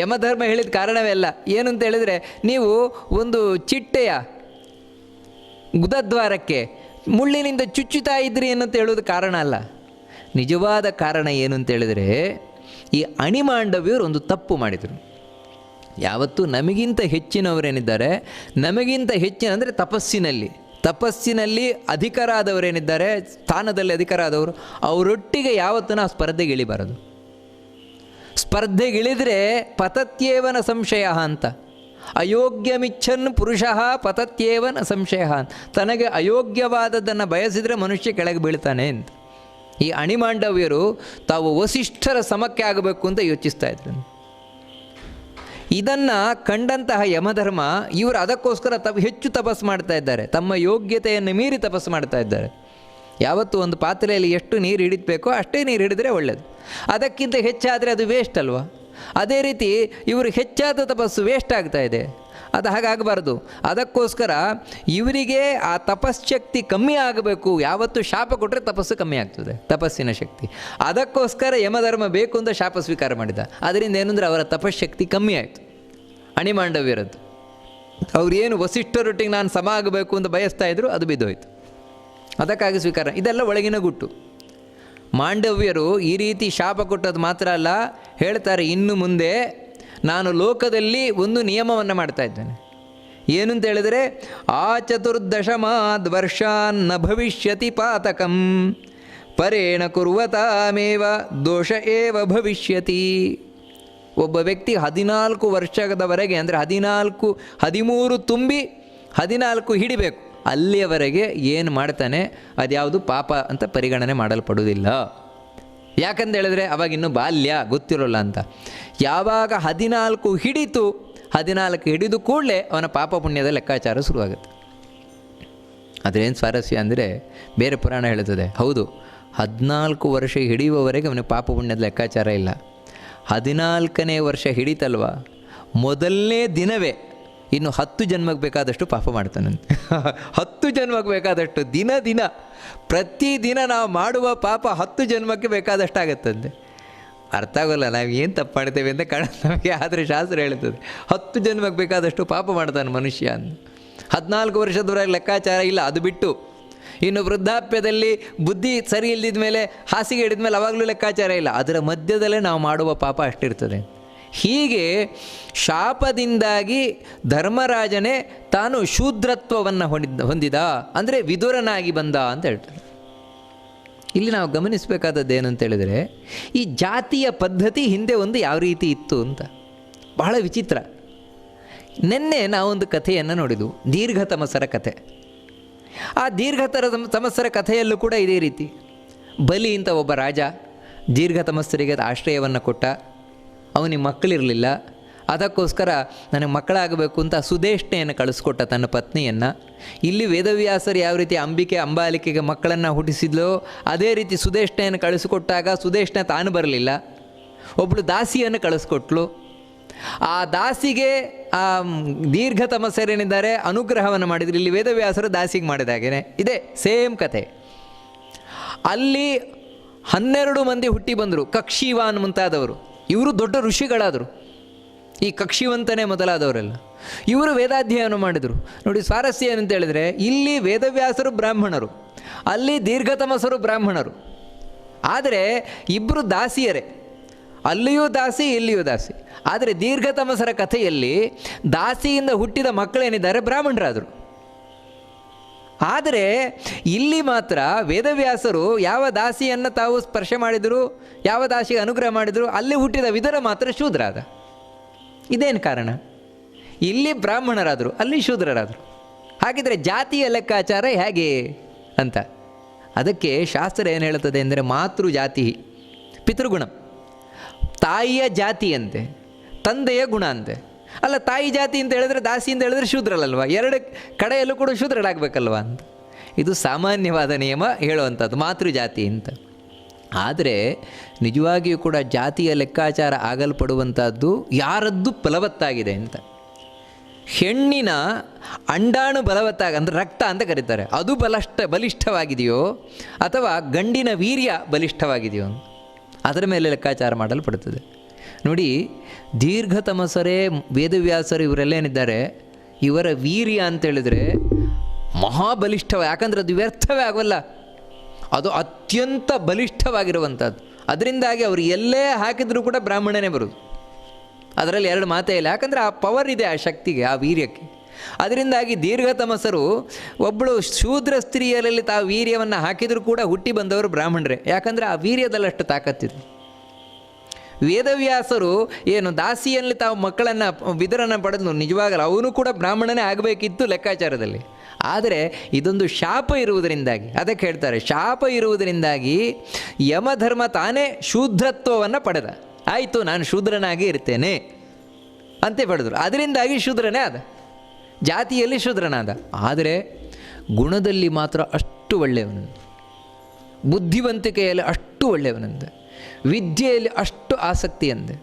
ಯಮಧರ್ಮ ಹೇಳಿದ ಕಾರಣವೇ ಅಲ್ಲ. ಏನು ಅಂತ ಹೇಳಿದರೆ, ನೀವು ಒಂದು ಚಿಟ್ಟೆಯ ಗುದದ್ವಾರಕ್ಕೆ ಮುಳ್ಳಿನಿಂದ ಚುಚ್ಚುತ್ತಾ ಇದ್ರಿ ಅನ್ನಂತ ಹೇಳೋದು ಕಾರಣ ಅಲ್ಲ. ನಿಜವಾದ ಕಾರಣ ಏನು ಅಂತ ಹೇಳಿದರೆ, ಈ ಅಣಿಮಾಂಡವ್ಯರು ಒಂದು ತಪ್ಪು ಮಾಡಿದರು. ಯಾವತ್ತೂ ನಮಗಿಂತ ಹೆಚ್ಚಿನವರೇನಿದ್ದಾರೆ, ನಮಗಿಂತ ಹೆಚ್ಚಿನ ಅಂದರೆ ತಪಸ್ಸಿನಲ್ಲಿ ಅಧಿಕರಾದವರೇನಿದ್ದಾರೆ, ಸ್ಥಾನದಲ್ಲಿ ಅಧಿಕರಾದವರು, ಅವರೊಟ್ಟಿಗೆ ಯಾವತ್ತೂ ನಾವು ಸ್ಪರ್ಧೆಗೆ ಇಳಿಬಾರದು. ಸ್ಪರ್ಧೆಗಿಳಿದರೆ ಪತತ್ಯೇವನ ಸಂಶಯ ಅಂತ. ಅಯೋಗ್ಯಮಿಚ್ಛನ್ ಪುರುಷಃ ಪತತ್ಯೇವನ ಸಂಶಯ ಅಂತ. ತನಗೆ ಅಯೋಗ್ಯವಾದದ್ದನ್ನು ಬಯಸಿದರೆ ಮನುಷ್ಯ ಕೆಳಗೆ ಬೀಳ್ತಾನೆ ಅಂತ. ಈ ಅಣಿಮಾಂಡವ್ಯರು ತಾವು ವಸಿಷ್ಠರ ಸಮಕ್ಕೆ ಆಗಬೇಕು ಅಂತ ಯೋಚಿಸ್ತಾ ಇದ್ರು. ಇದನ್ನು ಕಂಡಂತಹ ಯಮಧರ್ಮ ಇವರು ಅದಕ್ಕೋಸ್ಕರ ಹೆಚ್ಚು ತಪಸ್ಸು ಮಾಡ್ತಾ ಇದ್ದಾರೆ, ತಮ್ಮ ಯೋಗ್ಯತೆಯನ್ನು ಮೀರಿ ತಪಸ್ಸು ಮಾಡ್ತಾ ಇದ್ದಾರೆ. ಯಾವತ್ತೂ ಒಂದು ಪಾತ್ರೆಯಲ್ಲಿ ಎಷ್ಟು ನೀರು ಹಿಡಿಬೇಕೋ ಅಷ್ಟೇ ನೀರು ಹಿಡಿದ್ರೆ ಒಳ್ಳೆಯದು. ಅದಕ್ಕಿಂತ ಹೆಚ್ಚಾದರೆ ಅದು ವೇಸ್ಟ್ ಅಲ್ವಾ? ಅದೇ ರೀತಿ ಇವರು ಹೆಚ್ಚಾದ ತಪಸ್ಸು ವೇಸ್ಟ್ ಆಗ್ತಾ ಇದೆ. ಅದು ಹಾಗಾಗಬಾರ್ದು. ಅದಕ್ಕೋಸ್ಕರ ಇವರಿಗೆ ಆ ತಪಶ್ಶಕ್ತಿ ಕಮ್ಮಿ ಆಗಬೇಕು. ಯಾವತ್ತು ಶಾಪ ಕೊಟ್ಟರೆ ತಪಸ್ಸು ಕಮ್ಮಿ ಆಗ್ತದೆ, ತಪಸ್ಸಿನ ಶಕ್ತಿ. ಅದಕ್ಕೋಸ್ಕರ ಯಮಧರ್ಮ ಬೇಕು ಅಂತ ಶಾಪ ಸ್ವೀಕಾರ ಮಾಡಿದ. ಅದರಿಂದ ಏನಂದರೆ ಅವರ ತಪಶ್ಶಕ್ತಿ ಕಮ್ಮಿ ಆಯಿತು ಅಣಿಮಾಂಡವ್ಯರದ್ದು. ಅವ್ರೇನು ವಸಿಷ್ಠರೊಟ್ಟಿಗೆ ನಾನು ಸಮ ಆಗಬೇಕು ಅಂತ ಬಯಸ್ತಾ ಇದ್ರು, ಅದು ಬಿದ್ದೋಯ್ತು. ಅದಕ್ಕಾಗಿ ಸ್ವೀಕಾರ. ಇದೆಲ್ಲ ಒಳಗಿನ ಗುಟ್ಟು. ಮಾಂಡವ್ಯರು ಈ ರೀತಿ ಶಾಪ ಕೊಟ್ಟದ್ದು ಮಾತ್ರ ಅಲ್ಲ, ಹೇಳ್ತಾರೆ ಇನ್ನು ಮುಂದೆ ನಾನು ಲೋಕದಲ್ಲಿ ಒಂದು ನಿಯಮವನ್ನು ಮಾಡ್ತಾ ಇದ್ದೇನೆ. ಏನು ಅಂತ ಹೇಳಿದರೆ, ಆ ಚತುರ್ದಶಮಾದ್ ವರ್ಷಾನ್ ನ ಭವಿಷ್ಯತಿ ಪಾತಕಂ ಪರೇಣ ಕುರ್ವತಾಮೇವ ದೋಷ ಏವ ಭವಿಷ್ಯತಿ. ಒಬ್ಬ ವ್ಯಕ್ತಿ 14 ವರ್ಷದವರೆಗೆ ಅಂದರೆ 13 ತುಂಬಿ 14 ಹಿಡಿಬೇಕು, ಅಲ್ಲಿಯವರೆಗೆ ಏನು ಮಾಡ್ತಾನೆ ಅದ್ಯಾವುದು ಪಾಪ ಅಂತ ಪರಿಗಣನೆ ಮಾಡಲ್ಪಡುವುದಿಲ್ಲ. ಯಾಕಂತ ಹೇಳಿದ್ರೆ ಅವಾಗ ಇನ್ನೂ ಬಾಲ್ಯ ಗೊತ್ತಿರೋಲ್ಲ ಅಂತ. ಯಾವಾಗ 14 ಹಿಡಿತು, 14 ಹಿಡಿದು ಕೂಡಲೇ ಅವನ ಪಾಪ ಪುಣ್ಯದ ಲೆಕ್ಕಾಚಾರ ಶುರುವಾಗುತ್ತೆ. ಅದರೇನು ಸ್ವಾರಸ್ಯ ಅಂದರೆ, ಬೇರೆ ಪುರಾಣ ಹೇಳುತ್ತದೆ, ಹೌದು 14 ವರ್ಷ ಹಿಡಿಯುವವರೆಗೆ ಅವನಿಗೆ ಪಾಪ ಪುಣ್ಯದ ಲೆಕ್ಕಾಚಾರ ಇಲ್ಲ. 14ನೇ ವರ್ಷ ಹಿಡಿತಲ್ವ, ಮೊದಲನೇ ದಿನವೇ ಇನ್ನು 10 ಜನ್ಮಕ್ಕೆ ಬೇಕಾದಷ್ಟು ಪಾಪ ಮಾಡ್ತಾನಂತೆ. 10 ಜನ್ಮಕ್ಕೆ ಬೇಕಾದಷ್ಟು ದಿನ ಪ್ರತಿದಿನ ನಾವು ಮಾಡುವ ಪಾಪ 10 ಜನ್ಮಕ್ಕೆ ಬೇಕಾದಷ್ಟು ಆಗುತ್ತಂತೆ. ಅರ್ಥ ಆಗೋಲ್ಲ, ನಾವು ಏನು ತಪ್ಪು ಮಾಡ್ತೇವೆ ಅಂತ ಕಾಣುತ್ತೆ ನಮಗೆ. ಆದರೆ ಶಾಸ್ತ್ರ ಹೇಳ್ತದೆ 10 ಜನ್ಮಕ್ಕೆ ಬೇಕಾದಷ್ಟು ಪಾಪ ಮಾಡ್ತಾನೆ ಮನುಷ್ಯ ಅಂತ. 14 ವರ್ಷದವರೆಗೆ ಲೆಕ್ಕಾಚಾರ ಇಲ್ಲ. ಅದು ಬಿಟ್ಟು ಇನ್ನು ವೃದ್ಧಾಪ್ಯದಲ್ಲಿ ಬುದ್ಧಿ ಸರಿ ಇಲ್ಲದಿದ್ದ ಮೇಲೆ, ಹಾಸಿಗೆ ಹಿಡಿದ ಮೇಲೆ ಅವಾಗಲೂ ಲೆಕ್ಕಾಚಾರ ಇಲ್ಲ. ಅದರ ಮಧ್ಯದಲ್ಲೇ ನಾವು ಮಾಡುವ ಪಾಪ ಅಷ್ಟಿರ್ತದೆ. ಹೀಗೆ ಶಾಪದಿಂದಾಗಿ ಧರ್ಮರಾಜನೇ ತಾನು ಶೂದ್ರತ್ವವನ್ನು ಹೊಂದಿದ, ಅಂದರೆ ವಿದುರನಾಗಿ ಬಂದ ಅಂತ ಹೇಳ್ತಾರೆ. ಇಲ್ಲಿ ನಾವು ಗಮನಿಸಬೇಕಾದದ್ದು ಏನು ಅಂತೇಳಿದರೆ, ಈ ಜಾತಿಯ ಪದ್ಧತಿ ಹಿಂದೆ ಒಂದು ಯಾವ ರೀತಿ ಇತ್ತು ಅಂತ ಬಹಳ ವಿಚಿತ್ರ. ನಿನ್ನೆ ನಾವೊಂದು ಕಥೆಯನ್ನು ನೋಡಿದ್ವು, ದೀರ್ಘತಮಸರ ಕಥೆ. ಆ ದೀರ್ಘತಮಸರ ಕಥೆಯಲ್ಲೂ ಕೂಡ ಇದೇ ರೀತಿ. ಬಲಿ ಅಂತ ಒಬ್ಬ ರಾಜ ದೀರ್ಘತಮಸ್ಸರಿಗೆ ಆಶ್ರಯವನ್ನು ಕೊಟ್ಟ. ಅವನಿಗೆ ಮಕ್ಕಳಿರಲಿಲ್ಲ. ಅದಕ್ಕೋಸ್ಕರ ನನಗೆ ಮಕ್ಕಳಾಗಬೇಕು ಅಂತ ಸುದೇಷ್ಣೆಯನ್ನು ಕಳಿಸ್ಕೊಟ್ಟ ತನ್ನ ಪತ್ನಿಯನ್ನು. ಇಲ್ಲಿ ವೇದವ್ಯಾಸರು ಯಾವ ರೀತಿ ಅಂಬಾಲಿಕೆಗೆ ಮಕ್ಕಳನ್ನು ಹುಟ್ಟಿಸಿದ್ಲೋ ಅದೇ ರೀತಿ ಸುದೇಷ್ಣೆಯನ್ನು ಕಳಿಸಿಕೊಟ್ಟಾಗ ಸುದೇಷ್ಣೆ ತಾನು ಬರಲಿಲ್ಲ, ಒಬ್ಬಳು ದಾಸಿಯನ್ನು ಕಳಿಸ್ಕೊಟ್ಲು. ಆ ದಾಸಿಗೆ ಆ ದೀರ್ಘತಮಸ್ಸರೇನಿದ್ದಾರೆ ಅನುಗ್ರಹವನ್ನು ಮಾಡಿದ್ರು. ಇಲ್ಲಿ ವೇದವ್ಯಾಸರು ದಾಸಿಗೆ ಮಾಡಿದಾಗೇನೆ ಇದೇ ಸೇಮ್ ಕಥೆ. ಅಲ್ಲಿ 12 ಮಂದಿ ಹುಟ್ಟಿ ಬಂದರು, ಕಕ್ಷಿವಾನ್ ಮುಂತಾದವರು. ಇವರು ದೊಡ್ಡ ಋಷಿಗಳಾದರು, ಈ ಕಕ್ಷಿವಂತನೇ ಮೊದಲಾದವರೆಲ್ಲ. ಇವರು ವೇದಾಧ್ಯಯನ ಮಾಡಿದರು. ನೋಡಿ ಸ್ವಾರಸ್ಯ ಏನಂತ ಹೇಳಿದರೆ, ಇಲ್ಲಿ ವೇದವ್ಯಾಸರು ಬ್ರಾಹ್ಮಣರು, ಅಲ್ಲಿ ದೀರ್ಘತಮಸರು ಬ್ರಾಹ್ಮಣರು. ಆದರೆ ಇಬ್ಬರು ದಾಸಿಯರೇ, ಅಲ್ಲಿಯೂ ದಾಸಿ ಇಲ್ಲಿಯೂ ದಾಸಿ. ಆದರೆ ದೀರ್ಘತಮಸರ ಕಥೆಯಲ್ಲಿ ದಾಸಿಯಿಂದ ಹುಟ್ಟಿದ ಮಕ್ಕಳೇನಿದ್ದಾರೆ ಬ್ರಾಹ್ಮಣರಾದರು. ಆದರೆ ಇಲ್ಲಿ ಮಾತ್ರ ವೇದವ್ಯಾಸರು ಯಾವ ದಾಸಿಯನ್ನು ತಾವು ಸ್ಪರ್ಶ ಮಾಡಿದರು, ಯಾವ ದಾಸಿಗೆ ಅನುಗ್ರಹ ಮಾಡಿದರು, ಅಲ್ಲಿ ಹುಟ್ಟಿದ ವಿದುರ ಮಾತ್ರ ಶೂದ್ರಾದ. ಇದೇನು ಕಾರಣ? ಇಲ್ಲಿ ಬ್ರಾಹ್ಮಣರಾದರು, ಅಲ್ಲಿ ಶೂದ್ರರಾದರು. ಹಾಗಿದ್ರೆ ಜಾತಿಯ ಲೆಕ್ಕಾಚಾರ ಹೇಗೆ ಅಂತ ಅದಕ್ಕೆ ಶಾಸ್ತ್ರ ಏನು ಹೇಳ್ತದೆ ಅಂದರೆ ಮಾತೃ ಜಾತಿ ಪಿತೃಗುಣ, ತಾಯಿಯ ಜಾತಿಯಂತೆ ತಂದೆಯ ಗುಣ ಅಂತೆ. ಅಲ್ಲ, ತಾಯಿ ಜಾತಿ ಅಂತ ಹೇಳಿದ್ರೆ ದಾಸಿ ಅಂತ ಹೇಳಿದ್ರೆ ಶೂದ್ರಲ್ಲಲ್ವ, ಎರಡು ಕಡೆಯಲ್ಲೂ ಕೂಡ ಶೂದ್ರರಾಗಬೇಕಲ್ವ ಅಂತ. ಇದು ಸಾಮಾನ್ಯವಾದ ನಿಯಮ ಹೇಳುವಂಥದ್ದು ಮಾತೃ ಜಾತಿ ಅಂತ. ಆದರೆ ನಿಜವಾಗಿಯೂ ಕೂಡ ಜಾತಿಯ ಲೆಕ್ಕಾಚಾರ ಆಗಲ್ಪಡುವಂಥದ್ದು ಯಾರದ್ದು ಫಲವತ್ತಾಗಿದೆ ಅಂತ. ಹೆಣ್ಣಿನ ಅಂಡಾಣು ಬಲವತ್ತಾಗ ಅಂದರೆ ರಕ್ತ ಅಂತ ಕರೀತಾರೆ, ಅದು ಬಲಿಷ್ಠವಾಗಿದೆಯೋ ಅಥವಾ ಗಂಡಿನ ವೀರ್ಯ ಬಲಿಷ್ಠವಾಗಿದೆಯೋ ಅದರ ಮೇಲೆ ಲೆಕ್ಕಾಚಾರ ಮಾಡಲ್ಪಡುತ್ತದೆ. ನೋಡಿ, ದೀರ್ಘತಮಸರೇ ವೇದವ್ಯಾಸರು ಇವರೆಲ್ಲೇನಿದ್ದಾರೆ, ಇವರ ವೀರ್ಯ ಅಂತೇಳಿದರೆ ಮಹಾಬಲಿಷ್ಠವ. ಯಾಕಂದರೆ ಅದು ವ್ಯರ್ಥವೇ ಆಗೋಲ್ಲ, ಅದು ಅತ್ಯಂತ ಬಲಿಷ್ಠವಾಗಿರುವಂಥದ್ದು. ಅದರಿಂದಾಗಿ ಅವರು ಎಲ್ಲೇ ಹಾಕಿದರೂ ಕೂಡ ಬ್ರಾಹ್ಮಣನೇ ಬರೋದು. ಅದರಲ್ಲಿ ಎರಡು ಮಾತೇ ಇಲ್ಲ, ಯಾಕಂದರೆ ಆ ಪವರ್ ಇದೆ ಆ ಶಕ್ತಿಗೆ, ಆ ವೀರ್ಯಕ್ಕೆ. ಅದರಿಂದಾಗಿ ದೀರ್ಘತಮಸರು ಒಬ್ಬಳು ಶೂದ್ರ ಸ್ತ್ರೀಯರಲ್ಲಿ ತಾವು ವೀರ್ಯವನ್ನು ಹಾಕಿದರೂ ಕೂಡ ಹುಟ್ಟಿ ಬಂದವರು ಬ್ರಾಹ್ಮಣರೇ, ಯಾಕಂದರೆ ಆ ವೀರ್ಯದಲ್ಲಷ್ಟು ತಾಕತ್ತಿದೆ. ವೇದವ್ಯಾಸರು ಏನು ದಾಸಿಯಲ್ಲಿ ತಾವು ಮಕ್ಕಳನ್ನು ವಿದುರನ್ನು ಪಡೆದು ನಿಜವಾಗಲ್ಲ, ಅವನು ಕೂಡ ಬ್ರಾಹ್ಮಣನೇ ಆಗಬೇಕಿತ್ತು ಲೆಕ್ಕಾಚಾರದಲ್ಲಿ. ಆದರೆ ಇದೊಂದು ಶಾಪ ಇರುವುದರಿಂದಾಗಿ, ಅದಕ್ಕೆ ಹೇಳ್ತಾರೆ ಶಾಪ ಇರುವುದರಿಂದಾಗಿ ಯಮಧರ್ಮ ತಾನೇ ಶೂದ್ರತ್ವವನ್ನು ಪಡೆದ. ಆಯಿತು, ನಾನು ಶೂದ್ರನಾಗಿ ಇರ್ತೇನೆ ಅಂತೆ ಪಡೆದರು. ಅದರಿಂದಾಗಿ ಶೂದ್ರನೇ ಆದ, ಜಾತಿಯಲ್ಲಿ ಶೂದ್ರನಾದ. ಆದರೆ ಗುಣದಲ್ಲಿ ಮಾತ್ರ ಅಷ್ಟು ಒಳ್ಳೆಯವನಂತೆ, ಬುದ್ಧಿವಂತಿಕೆಯಲ್ಲಿ ಅಷ್ಟು ಒಳ್ಳೆಯವನಂತೆ, ವಿದ್ಯೆಯಲ್ಲಿ ಅಷ್ಟು ಆಸಕ್ತಿಯಂತೆ.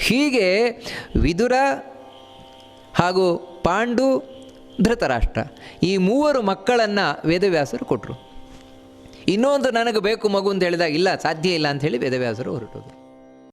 ಹೀಗೆ ವಿದುರ ಹಾಗೂ ಪಾಂಡು, ಧೃತರಾಷ್ಟ್ರ ಈ ಮೂವರು ಮಕ್ಕಳನ್ನು ವೇದವ್ಯಾಸರು ಕೊಟ್ಟರು. ಇನ್ನೊಂದು ನನಗೆ ಬೇಕು ಮಗು ಅಂತ ಹೇಳಿದಾಗ ಇಲ್ಲ, ಸಾಧ್ಯ ಇಲ್ಲ ಅಂಥೇಳಿ ವೇದವ್ಯಾಸರು ಹೊರಟೋದು.